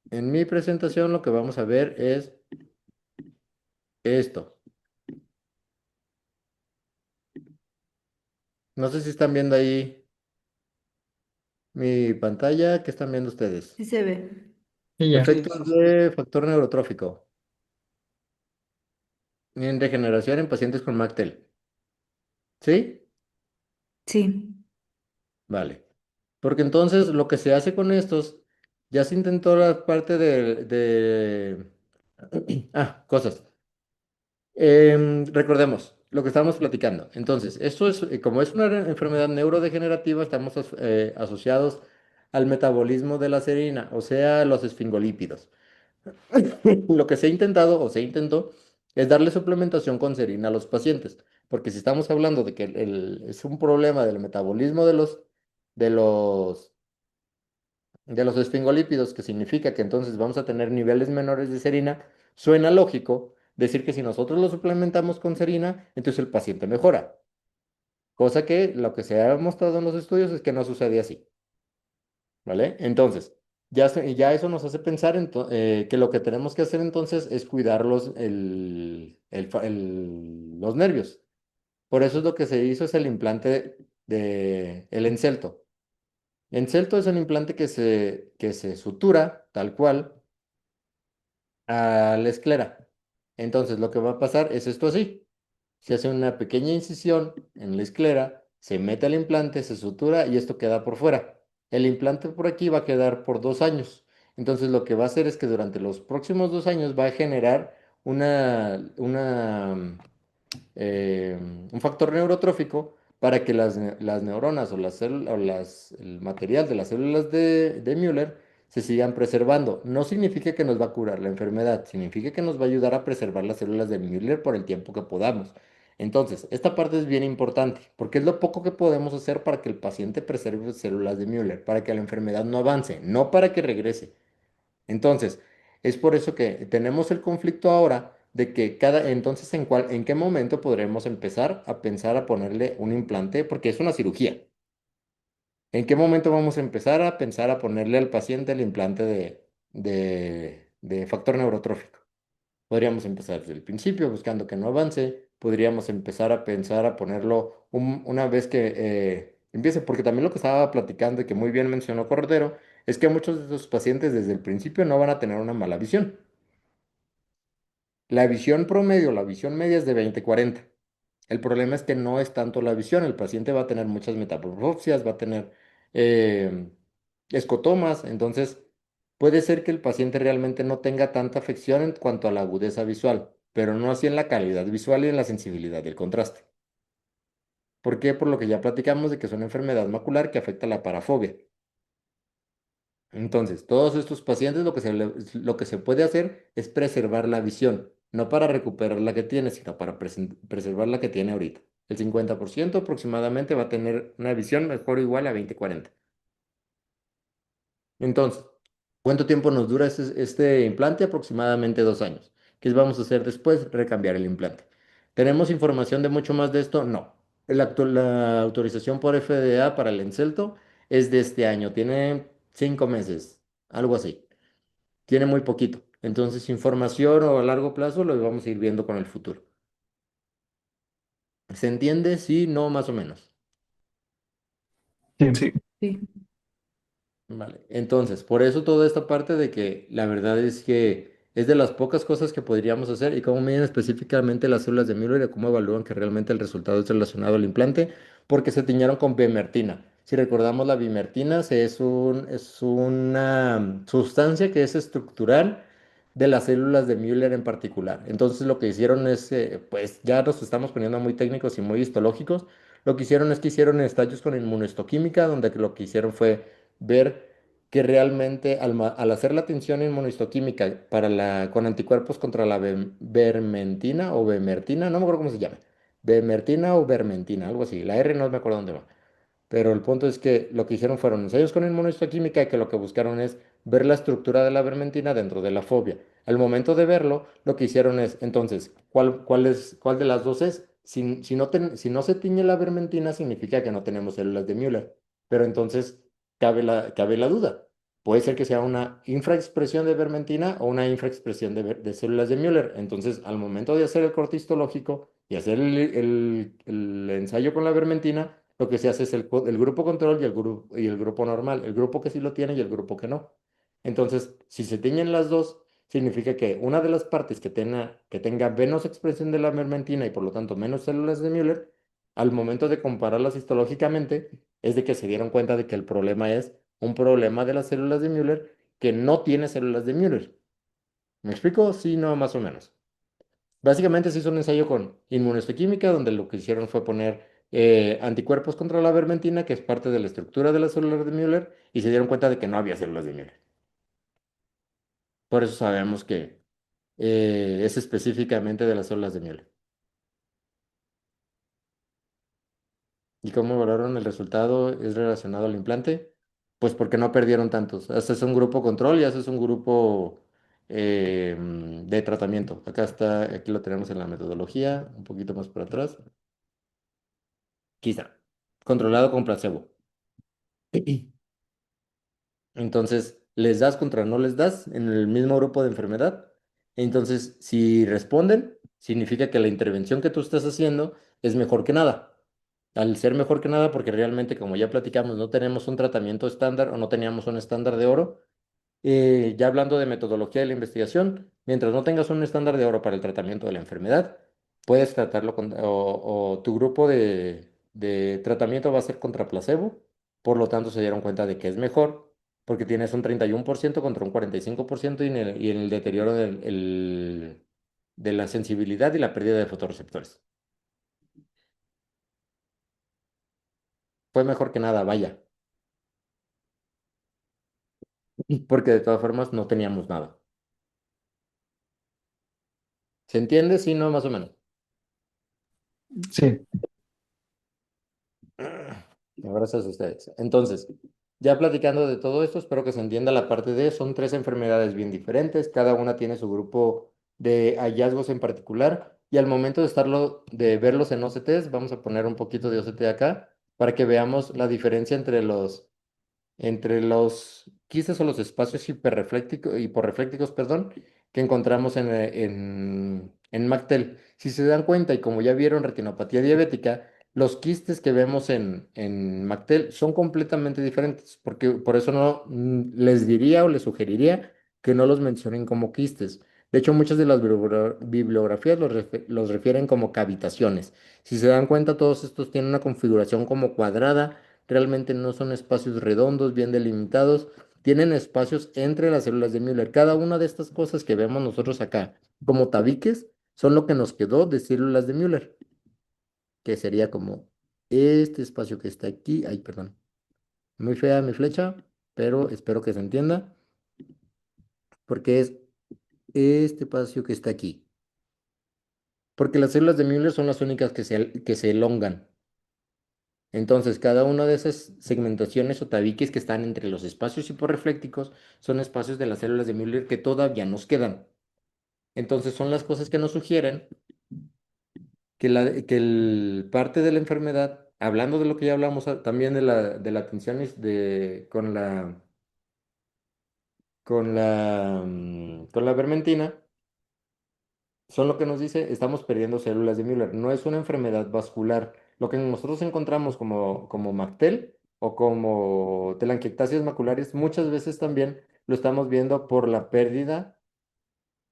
En mi presentación lo que vamos a ver es esto. No sé si están viendo ahí mi pantalla. ¿Qué están viendo ustedes? Sí se ve. Y ya. Sí, Efectos sí, sí. de factor neurotrófico en degeneración en pacientes con MACTEL. ¿Sí? Sí. Vale. Porque entonces lo que se hace con estos, ya se intentó la parte cosas. Recordemos lo que estábamos platicando. Entonces, esto es, como es una enfermedad neurodegenerativa, estamos asociados al metabolismo de la serina, o sea, los esfingolípidos. Lo que se ha intentado o se intentó es darle suplementación con serina a los pacientes, porque si estamos hablando de que es un problema del metabolismo de los, de los esfingolípidos, que significa que entonces vamos a tener niveles menores de serina, suena lógico decir que si nosotros lo suplementamos con serina, entonces el paciente mejora, cosa que lo que se ha mostrado en los estudios es que no sucede así, ¿vale? Entonces, ya eso nos hace pensar que lo que tenemos que hacer entonces es cuidar los nervios. Por eso es lo que se hizo es el implante el Encelto. Encelto es un implante que se sutura tal cual a la esclera. Entonces, lo que va a pasar es esto así. Se hace una pequeña incisión en la esclera, se mete el implante, se sutura y esto queda por fuera. El implante por aquí va a quedar por 2 años. Entonces, lo que va a hacer es que durante los próximos 2 años va a generar eh, un factor neurotrófico para que las neuronas el material de las células de Müller se sigan preservando. No significa que nos va a curar la enfermedad, significa que nos va a ayudar a preservar las células de Müller por el tiempo que podamos. Entonces, esta parte es bien importante, porque es lo poco que podemos hacer para que el paciente preserve células de Müller, para que la enfermedad no avance, no para que regrese. Entonces, es por eso que tenemos el conflicto ahora de que entonces en qué momento podremos empezar a pensar a ponerle un implante, porque es una cirugía. ¿En qué momento vamos a empezar a pensar a ponerle al paciente el implante de factor neurotrófico? Podríamos empezar desde el principio buscando que no avance, podríamos empezar a pensar a ponerlo una vez que empiece, porque también lo que estaba platicando y que muy bien mencionó Cordero, es que muchos de estos pacientes desde el principio no van a tener una mala visión. La visión promedio, la visión media es de 20/40. El problema es que no es tanto la visión, el paciente va a tener muchas metaprofopsias, va a tener eh, escotomas, entonces puede ser que el paciente realmente no tenga tanta afección en cuanto a la agudeza visual, pero no así en la calidad visual y en la sensibilidad del contraste. ¿Por qué? Por lo que ya platicamos de que es una enfermedad macular que afecta la parafobia. Entonces, todos estos pacientes lo que se puede hacer es preservar la visión, no para recuperar la que tiene, sino para preservar la que tiene ahorita. El 50% aproximadamente va a tener una visión mejor o igual a 20/40. Entonces, ¿cuánto tiempo nos dura este implante? Aproximadamente 2 años. ¿Qué vamos a hacer después? Recambiar el implante. ¿Tenemos información de mucho más de esto? No. La autorización por FDA para el Encelto es de este año. Tiene 5 meses, algo así. Tiene muy poquito. Entonces, información o a largo plazo lo vamos a ir viendo con el futuro. ¿Se entiende? Sí, no, más o menos. Sí, Sí, Sí. Vale, entonces, por eso toda esta parte de que la verdad es que es de las pocas cosas que podríamos hacer y cómo miden específicamente las células de Müller y cómo evalúan que realmente el resultado es relacionado al implante, porque se tiñeron con bimertina. Si recordamos, la bimertina es una sustancia que es estructural de las células de Müller en particular. Entonces, lo que hicieron es, pues ya nos estamos poniendo muy técnicos y muy histológicos. Lo que hicieron es que hicieron ensayos con inmunohistoquímica, donde lo que hicieron fue ver que realmente al hacer la tinción inmunohistoquímica con anticuerpos contra la vermentina o bemertina, no me acuerdo cómo se llama, bemertina o vermentina, algo así, la R no me acuerdo dónde va, pero el punto es que lo que hicieron fueron ensayos con inmunohistoquímica y que lo que buscaron es ver la estructura de la vermentina dentro de la fobia. Al momento de verlo, lo que hicieron es, entonces, ¿cuál de las dos es? Si no se tiñe la vermentina, significa que no tenemos células de Müller. Pero entonces cabe la duda. Puede ser que sea una infraexpresión de vermentina o una infraexpresión de células de Müller. Entonces, al momento de hacer el corte histológico y hacer el ensayo con la vermentina, lo que se hace es el grupo control y el grupo normal, el grupo que sí lo tiene y el grupo que no. Entonces, si se tiñen las dos, significa que una de las partes que tenga menos expresión de la mermentina y por lo tanto menos células de Müller, al momento de compararlas histológicamente, es de que se dieron cuenta de que el problema es un problema de las células de Müller que no tiene células de Müller. ¿Me explico? Sí, no, más o menos. Básicamente se hizo un ensayo con inmunohistoquímica, donde lo que hicieron fue poner anticuerpos contra la vermentina, que es parte de la estructura de las células de Müller, y se dieron cuenta de que no había células de Müller. Por eso sabemos que es específicamente de las células de Müller. ¿Y cómo valoraron el resultado? ¿Es relacionado al implante? Pues porque no perdieron tantos. Haces un grupo control y haces un grupo de tratamiento. Acá está, aquí lo tenemos en la metodología, un poquito más para atrás. Quizá. Controlado con placebo. Entonces, les das contra no les das en el mismo grupo de enfermedad. Entonces, si responden, significa que la intervención que tú estás haciendo es mejor que nada. Al ser mejor que nada, porque realmente, como ya platicamos, no tenemos un tratamiento estándar o no teníamos un estándar de oro, ya hablando de metodología de la investigación, mientras no tengas un estándar de oro para el tratamiento de la enfermedad, puedes tratarlo o tu grupo de tratamiento va a ser contra placebo, por lo tanto se dieron cuenta de que es mejor, porque tienes un 31% contra un 45% y en el deterioro de la sensibilidad y la pérdida de fotorreceptores. Fue mejor que nada, vaya, porque de todas formas no teníamos nada. ¿Se entiende? Sí, no, más o menos. sí, Gracias a ustedes. Entonces, ya platicando de todo esto, espero que se entienda la parte de, son tres enfermedades bien diferentes, cada una tiene su grupo de hallazgos en particular, y al momento de verlos en OCTs, vamos a poner un poquito de OCT acá, para que veamos la diferencia entre los quistes o los espacios hiporreflécticos, perdón, que encontramos en MacTel. Si se dan cuenta, y como ya vieron retinopatía diabética, los quistes que vemos en MacTel son completamente diferentes, porque por eso no les diría o les sugeriría que no los mencionen como quistes. De hecho, muchas de las bibliografías los refieren como cavitaciones. Si se dan cuenta, todos estos tienen una configuración como cuadrada. Realmente no son espacios redondos, bien delimitados, tienen espacios entre las células de Müller. Cada una de estas cosas que vemos nosotros acá como tabiques son lo que nos quedó de células de Müller, que sería como este espacio que está aquí. Ay, perdón, muy fea mi flecha, pero espero que se entienda, porque es este espacio que está aquí. Porque las células de Müller son las únicas que se elongan. Entonces, cada una de esas segmentaciones o tabiques que están entre los espacios hiporreflécticos son espacios de las células de Müller que todavía nos quedan. Entonces, son las cosas que nos sugieren que el parte de la enfermedad, hablando de lo que ya hablamos también de la tensión con con la vermentina, son lo que nos dice, estamos perdiendo células de Müller. No es una enfermedad vascular. Lo que nosotros encontramos como MACTEL o como telangiectasias maculares, muchas veces también lo estamos viendo por la pérdida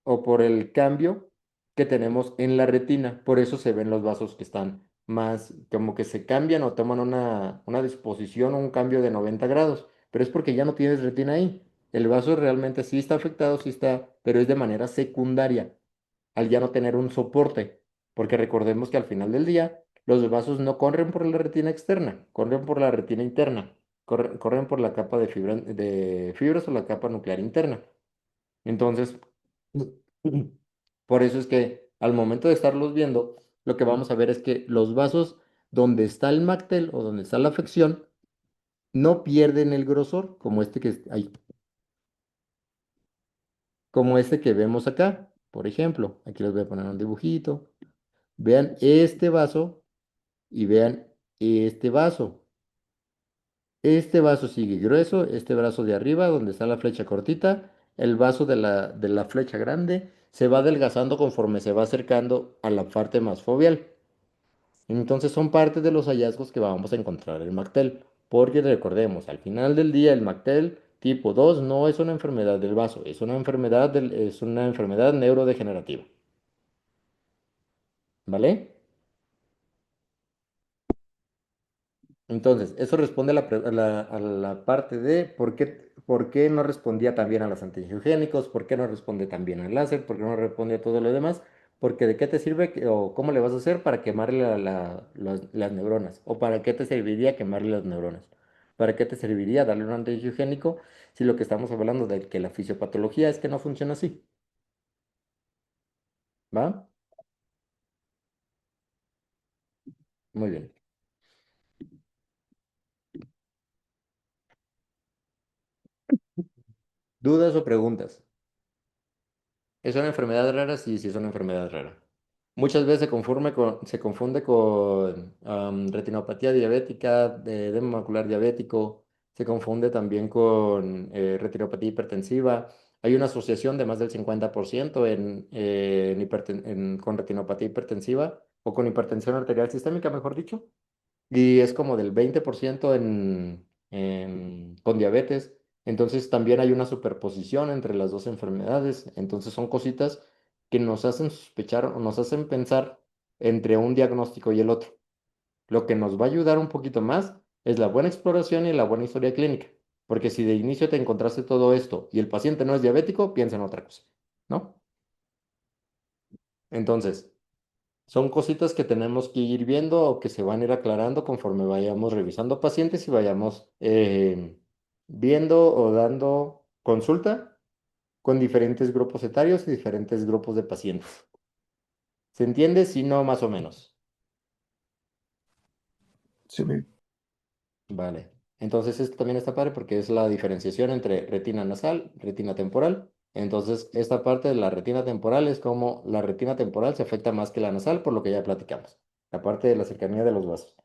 o por el cambio que tenemos en la retina. Por eso se ven los vasos que están más, como que se cambian o toman una disposición o un cambio de 90 grados. Pero es porque ya no tienes retina ahí. El vaso realmente sí está afectado, sí está, pero es de manera secundaria, al ya no tener un soporte. Porque recordemos que al final del día, los vasos no corren por la retina externa, corren por la retina interna, corren por la capa de fibras o la capa nuclear interna. Entonces, por eso es que al momento de estarlos viendo, lo que vamos a ver es que los vasos donde está el MACTEL o donde está la afección no pierden el grosor, como este que vemos acá. Por ejemplo, aquí les voy a poner un dibujito. Vean este vaso y vean este vaso. Este vaso sigue grueso, este brazo de arriba, donde está la flecha cortita, el vaso de la flecha grande, se va adelgazando conforme se va acercando a la parte más foveal. Entonces son parte de los hallazgos que vamos a encontrar en MACTEL. Porque recordemos, al final del día el MACTEL tipo 2 no es una enfermedad del vaso, es una enfermedad neurodegenerativa. ¿Vale? Entonces, eso responde a la parte de por qué no respondía tan bien a los antiangiogénicos, por qué no responde tan bien al láser, por qué no responde a todo lo demás, porque de qué te sirve o cómo le vas a hacer para quemarle las neuronas, o para qué te serviría quemarle las neuronas, para qué te serviría darle un antiangiogénico si lo que estamos hablando de que la fisiopatología es que no funciona así, ¿va? Muy bien. ¿Dudas o preguntas? ¿Es una enfermedad rara? Sí, sí es una enfermedad rara. Muchas veces se confunde con retinopatía diabética, edema macular diabético, se confunde también con retinopatía hipertensiva. Hay una asociación de más del 50% con retinopatía hipertensiva o con hipertensión arterial sistémica, mejor dicho, y es como del 20% con diabetes. Entonces también hay una superposición entre las dos enfermedades. Entonces son cositas que nos hacen sospechar o nos hacen pensar entre un diagnóstico y el otro. Lo que nos va a ayudar un poquito más es la buena exploración y la buena historia clínica. Porque si de inicio te encontraste todo esto y el paciente no es diabético, piensa en otra cosa, ¿no? Entonces, son cositas que tenemos que ir viendo o que se van a ir aclarando conforme vayamos revisando pacientes y vayamos viendo o dando consulta con diferentes grupos etarios y diferentes grupos de pacientes. ¿Se entiende? Si no, más o menos. Sí. Vale. Entonces, esto también está padre porque es la diferenciación entre retina nasal, retina temporal. Entonces, esta parte de la retina temporal es como la retina temporal se afecta más que la nasal, por lo que ya platicamos. La parte de la cercanía de los vasos.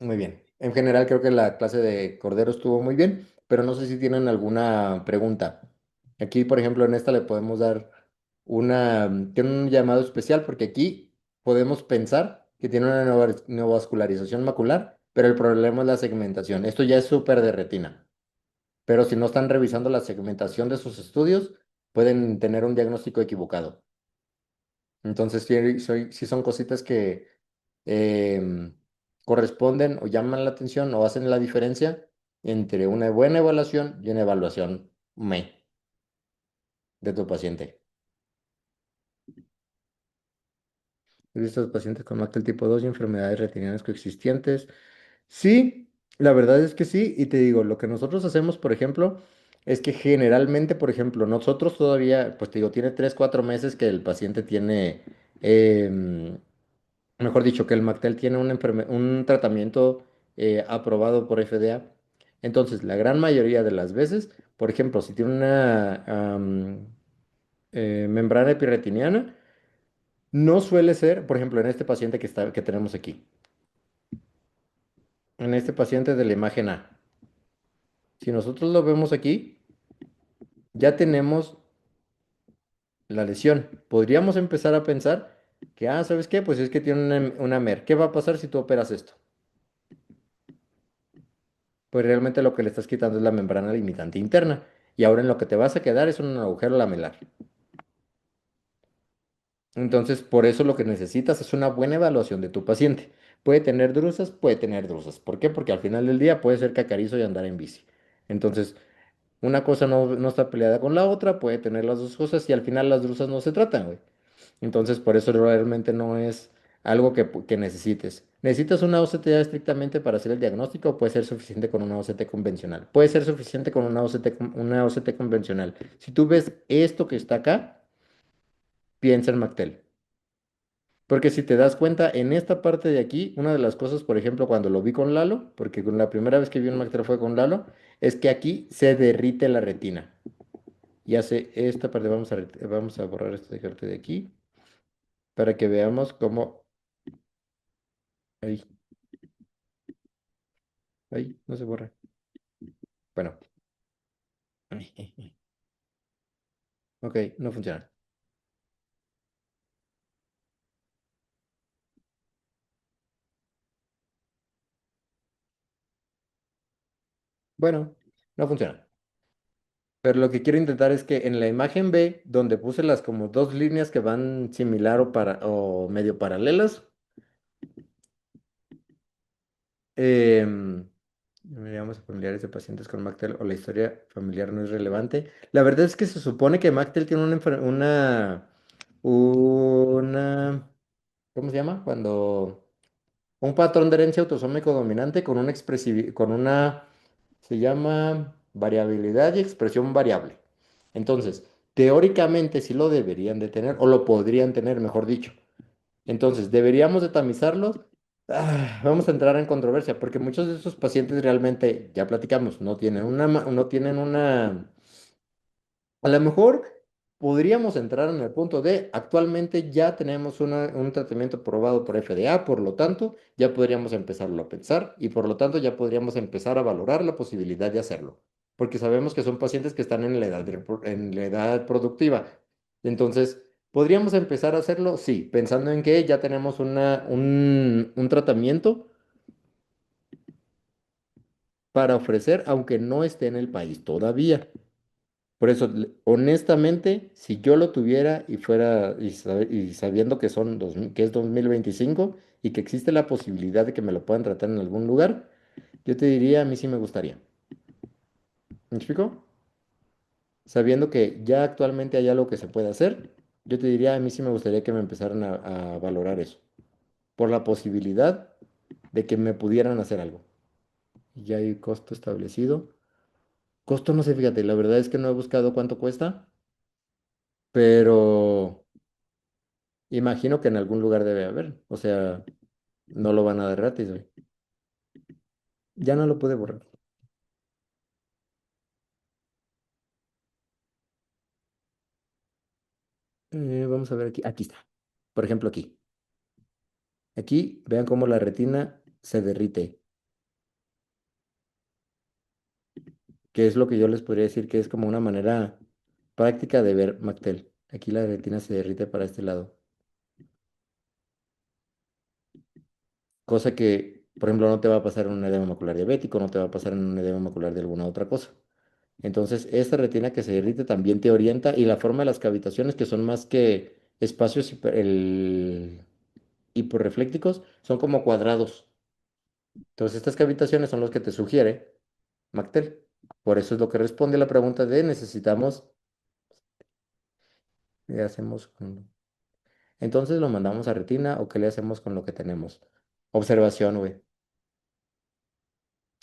Muy bien. En general creo que la clase de Cordero estuvo muy bien, pero no sé si tienen alguna pregunta. Aquí, por ejemplo, en esta le podemos dar tiene un llamado especial porque aquí podemos pensar que tiene una neovascularización macular, pero el problema es la segmentación. Esto ya es súper de retina, pero si no están revisando la segmentación de sus estudios, pueden tener un diagnóstico equivocado. Entonces, sí son cositas que em, corresponden o llaman la atención o hacen la diferencia entre una buena evaluación y una evaluación de tu paciente. ¿He visto pacientes con MACTEL tipo 2 y enfermedades retinianas coexistentes? Sí, la verdad es que sí. Y te digo, lo que nosotros hacemos, por ejemplo, es que generalmente, por ejemplo, nosotros todavía, pues te digo, tiene 3 4 meses que el paciente tiene em, mejor dicho, que el Mactel tiene un tratamiento aprobado por FDA. Entonces, la gran mayoría de las veces, por ejemplo, si tiene una membrana epirretiniana, no suele ser, por ejemplo, en este paciente que tenemos aquí, en este paciente de la imagen A. Si nosotros lo vemos aquí, ya tenemos la lesión. Podríamos empezar a pensar que, ¿sabes qué? Pues es que tiene una MER. ¿Qué va a pasar si tú operas esto? Pues realmente lo que le estás quitando es la membrana limitante interna. Y ahora en lo que te vas a quedar es un agujero lamelar. Entonces, por eso lo que necesitas es una buena evaluación de tu paciente. Puede tener drusas, puede tener drusas. ¿Por qué? Porque al final del día puede ser cacarizo y andar en bici. Entonces, una cosa no está peleada con la otra, puede tener las dos cosas y al final las drusas no se tratan, güey. Entonces, por eso realmente no es algo que necesites. ¿Necesitas una OCT estrictamente para hacer el diagnóstico o puede ser suficiente con una OCT convencional? Puede ser suficiente con una OCT convencional. Si tú ves esto que está acá, piensa en Mactel. Porque si te das cuenta, en esta parte de aquí, una de las cosas, por ejemplo, cuando lo vi con Lalo, porque con la primera vez que vi un Mactel fue con Lalo, es que aquí se derrite la retina. Y hace esta parte, vamos a borrar esta parte de aquí, para que veamos cómo... Ahí, ahí, no se borra. Bueno, ok, no funciona. Bueno, no funciona. Pero lo que quiero intentar es que en la imagen B, donde puse las como dos líneas que van similar o medio paralelas, em, veamos a familiares de pacientes con Mactel o la historia familiar no es relevante. La verdad es que se supone que Mactel tiene una, ¿cómo se llama? Cuando un patrón de herencia autosómico dominante con se llama variabilidad y expresión variable. Entonces, teóricamente sí lo deberían de tener, o lo podrían tener, mejor dicho. Entonces, ¿deberíamos de tamizarlos? Vamos a entrar en controversia, porque muchos de esos pacientes realmente, ya platicamos, no tienen una a lo mejor podríamos entrar en el punto de, actualmente ya tenemos un tratamiento aprobado por FDA, por lo tanto, ya podríamos empezarlo a pensar y por lo tanto ya podríamos empezar a valorar la posibilidad de hacerlo, porque sabemos que son pacientes que están en en la edad productiva. Entonces, ¿podríamos empezar a hacerlo? Sí, pensando en que ya tenemos un tratamiento para ofrecer, aunque no esté en el país todavía. Por eso, honestamente, si yo lo tuviera y fuera y sabiendo que que es 2025 y que existe la posibilidad de que me lo puedan tratar en algún lugar, yo te diría, a mí sí me gustaría. ¿Me explico? Sabiendo que ya actualmente hay algo que se puede hacer, yo te diría, a mí sí me gustaría que me empezaran a valorar eso, por la posibilidad de que me pudieran hacer algo. Y ya hay costo establecido. Costo no sé, fíjate, la verdad es que no he buscado cuánto cuesta, pero imagino que en algún lugar debe haber. O sea, no lo van a dar gratis, güey. Ya no lo pude borrar. Vamos a ver aquí. Aquí está. Por ejemplo, aquí. Aquí, vean cómo la retina se derrite. Que es lo que yo les podría decir que es como una manera práctica de ver Mactel. Aquí la retina se derrite para este lado. Cosa que, por ejemplo, no te va a pasar en un edema macular diabético, no te va a pasar en un edema macular de alguna otra cosa. Entonces, esta retina que se derrite también te orienta y la forma de las cavitaciones, que son más que espacios hiporreflécticos, son como cuadrados. Entonces, estas cavitaciones son los que te sugiere Mactel. Por eso es lo que responde a la pregunta de necesitamos, ¿qué hacemos con... Entonces, ¿lo mandamos a retina o qué le hacemos con lo que tenemos? Observación, güey.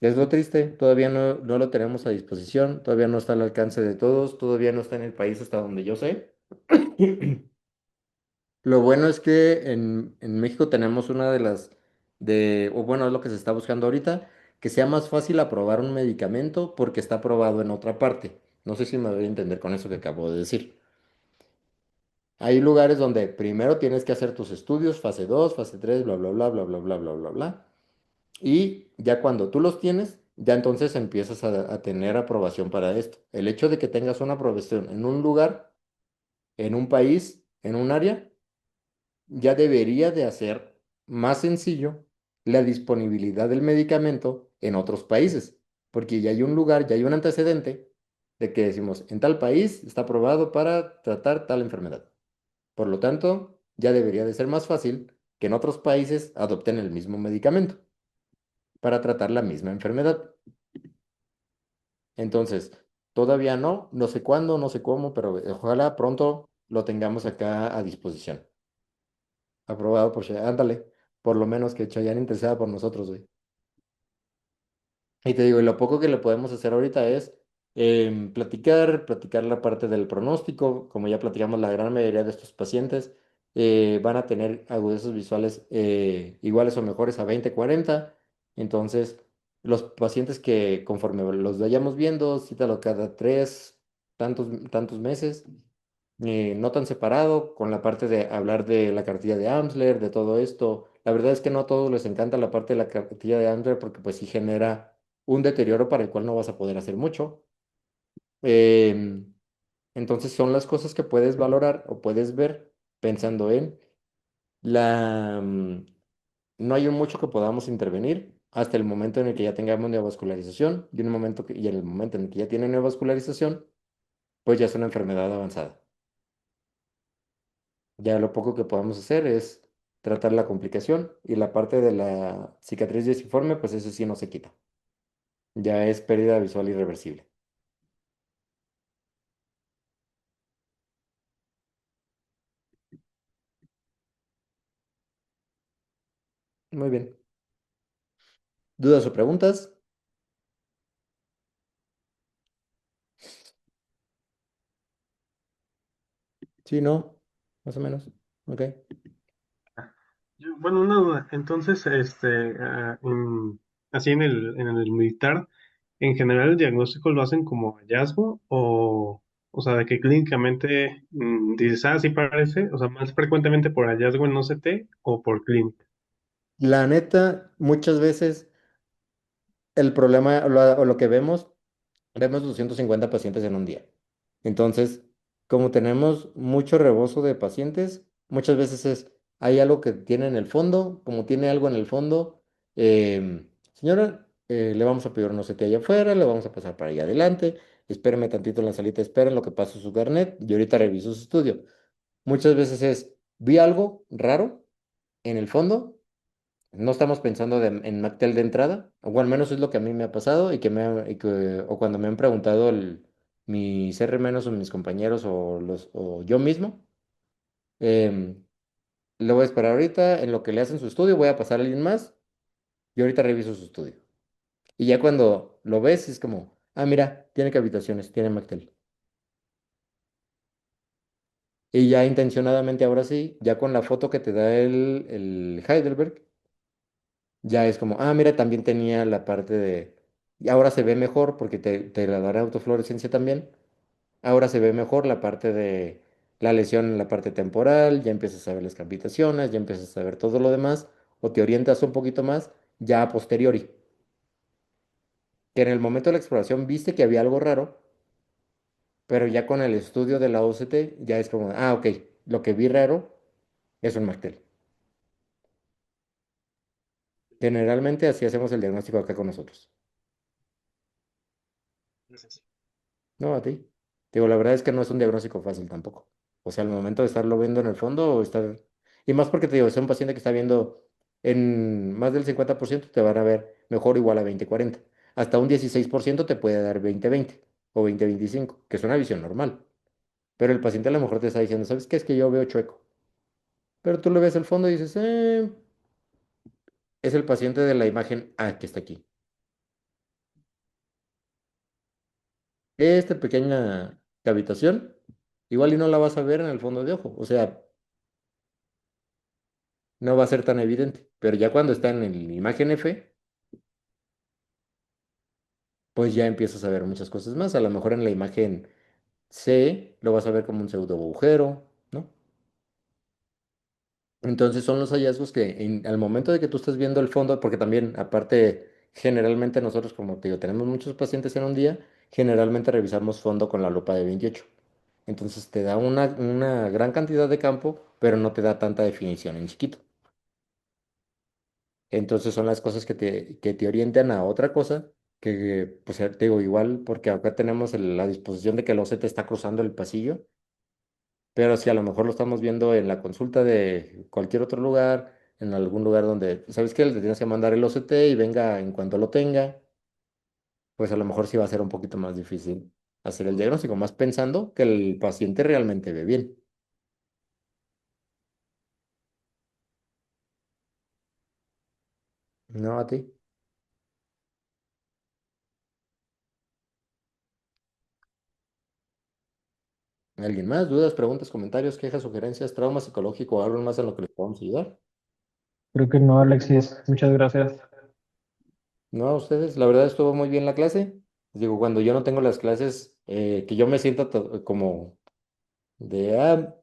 Es lo triste, todavía no lo tenemos a disposición, todavía no está al alcance de todos, todavía no está en el país hasta donde yo sé. Lo bueno es que en México tenemos una o bueno, es lo que se está buscando ahorita, que sea más fácil aprobar un medicamento porque está aprobado en otra parte. No sé si me voy a entender con eso que acabo de decir. Hay lugares donde primero tienes que hacer tus estudios, fase 2, fase 3, bla, bla, bla, bla, bla, bla, bla, bla, bla. Y ya cuando tú los tienes, ya entonces empiezas a tener aprobación para esto. El hecho de que tengas una aprobación en un lugar, en un país, en un área, ya debería de hacer más sencillo la disponibilidad del medicamento en otros países, porque ya hay un lugar, ya hay un antecedente de que decimos, en tal país está aprobado para tratar tal enfermedad. Por lo tanto, ya debería de ser más fácil que en otros países adopten el mismo medicamento para tratar la misma enfermedad. Entonces, todavía no, no sé cuándo, no sé cómo, pero ojalá pronto lo tengamos acá a disposición. Aprobado por Chayanne, ándale, por lo menos que Chayanne interesada por nosotros, güey. Y te digo, y lo poco que le podemos hacer ahorita es platicar la parte del pronóstico. Como ya platicamos, la gran mayoría de estos pacientes van a tener agudezas visuales iguales o mejores a 20/40. Entonces, los pacientes que conforme los vayamos viendo, cítalo cada tres, tantos meses, no tan separado, con la parte de hablar de la cartilla de Amsler, de todo esto. La verdad es que no a todos les encanta la parte de la cartilla de Amsler porque pues sí genera un deterioro para el cual no vas a poder hacer mucho. Em, entonces son las cosas que puedes valorar o puedes ver pensando en la... no hay un mucho que podamos intervenir hasta el momento en el que ya tengamos neovascularización y en el momento en el que ya tiene neovascularización, pues ya es una enfermedad avanzada. Ya lo poco que podemos hacer es tratar la complicación y la parte de la cicatriz deciforme, pues eso sí no se quita. Ya es pérdida visual irreversible. Muy bien. ¿Dudas o preguntas? Sí, no, más o menos. Ok. Bueno, una duda. Entonces, así en el militar, en general el diagnóstico lo hacen como hallazgo o sea, de que clínicamente dices, sí parece, o sea, más frecuentemente por hallazgo en OCT o por clínica. La neta, muchas veces el problema o lo que vemos 250 pacientes en un día. Entonces, como tenemos mucho rebozo de pacientes, muchas veces hay algo que tiene en el fondo, como tiene algo en el fondo, señora, le vamos a pedir un OCT allá afuera, le vamos a pasar para allá adelante, espéreme tantito en la salita, esperen lo que pasa su carnet y ahorita reviso su estudio. Muchas veces vi algo raro en el fondo, no estamos pensando en Mactel de entrada, o al menos es lo que a mí me ha pasado o cuando me han preguntado mis R- o mis compañeros o yo mismo, em, le voy a esperar ahorita, en lo que le hacen su estudio, voy a pasar a alguien más y ahorita reviso su estudio. Y ya cuando lo ves es como, mira, tiene cavitaciones, tiene Mactel. Y ya intencionadamente ahora sí, ya con la foto que te da el Heidelberg, ya es como, mira, también tenía la parte de... Y ahora se ve mejor porque te la dará autofluorescencia también. Ahora se ve mejor la parte de la lesión en la parte temporal, ya empiezas a ver las cavitaciones, ya empiezas a ver todo lo demás, o te orientas un poquito más ya a posteriori. Que en el momento de la exploración viste que había algo raro, pero ya con el estudio de la OCT ya es como, ok, lo que vi raro es un Mactel. Generalmente así hacemos el diagnóstico acá con nosotros. Gracias. No, a ti. Digo, la verdad es que no es un diagnóstico fácil tampoco. O sea, al momento de estarlo viendo en el fondo o estar... Y más porque te digo, es un paciente que está viendo en más del 50% te van a ver mejor o igual a 20/40. Hasta un 16% te puede dar 20/20 o 20/25, que es una visión normal. Pero el paciente a lo mejor te está diciendo, ¿sabes qué? Es que yo veo chueco. Pero tú le ves el fondo y dices, es el paciente de la imagen A que está aquí. Esta pequeña cavitación, igual y no la vas a ver en el fondo de ojo. O sea, no va a ser tan evidente. Pero ya cuando está en la imagen F, pues ya empiezas a ver muchas cosas más. A lo mejor en la imagen C lo vas a ver como un pseudo agujero, ¿no? Entonces son los hallazgos que al momento de que tú estás viendo el fondo, porque también aparte generalmente nosotros, como te digo, tenemos muchos pacientes en un día, generalmente revisamos fondo con la lupa de 28. Entonces te da una gran cantidad de campo, pero no te da tanta definición en chiquito. Entonces son las cosas que te orientan a otra cosa, que pues ya te digo igual, porque acá tenemos la disposición de que el OCT está cruzando el pasillo, pero si a lo mejor lo estamos viendo en la consulta de cualquier otro lugar, en algún lugar donde, ¿sabes qué? Le tienes que mandar el OCT y venga en cuanto lo tenga, pues a lo mejor sí va a ser un poquito más difícil hacer el diagnóstico, más pensando que el paciente realmente ve bien. No a ti. ¿Alguien más? ¿Dudas, preguntas, comentarios, quejas, sugerencias, trauma psicológico o algo más en lo que les podamos ayudar? Creo que no, Alexis. Muchas gracias. No, a ustedes, la verdad estuvo muy bien la clase. Les digo, cuando yo no tengo las clases, que yo me siento como de,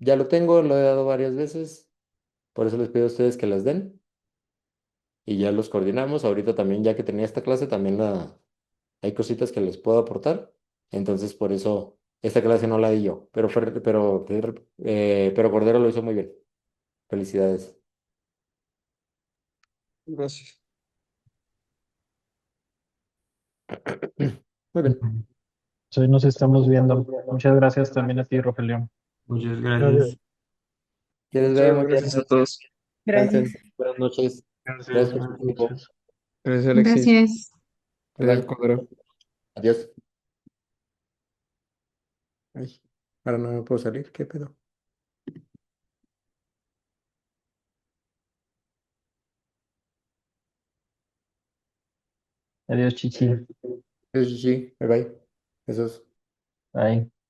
ya lo tengo, lo he dado varias veces, por eso les pido a ustedes que las den y ya los coordinamos. Ahorita también, ya que tenía esta clase, también hay cositas que les puedo aportar. Entonces, por eso esta clase no la di yo, pero Cordero lo hizo muy bien. Felicidades. Gracias. Muy bien. Hoy nos estamos viendo. Muchas gracias también a ti, Rogelio. Muchas gracias. Que les vaya Muchas muy bien. gracias a todos. Gracias. Descansen. Buenas noches. Gracias, Gracias por buenas su tiempo. noches. Gracias, Alexis. Gracias. Bye Gracias, bye. Cordero. Adiós. Ay, ahora no me puedo salir. ¿Qué pedo? Adiós, Chichi. Sí, sí, sí. Bye bye. Besos. Bye.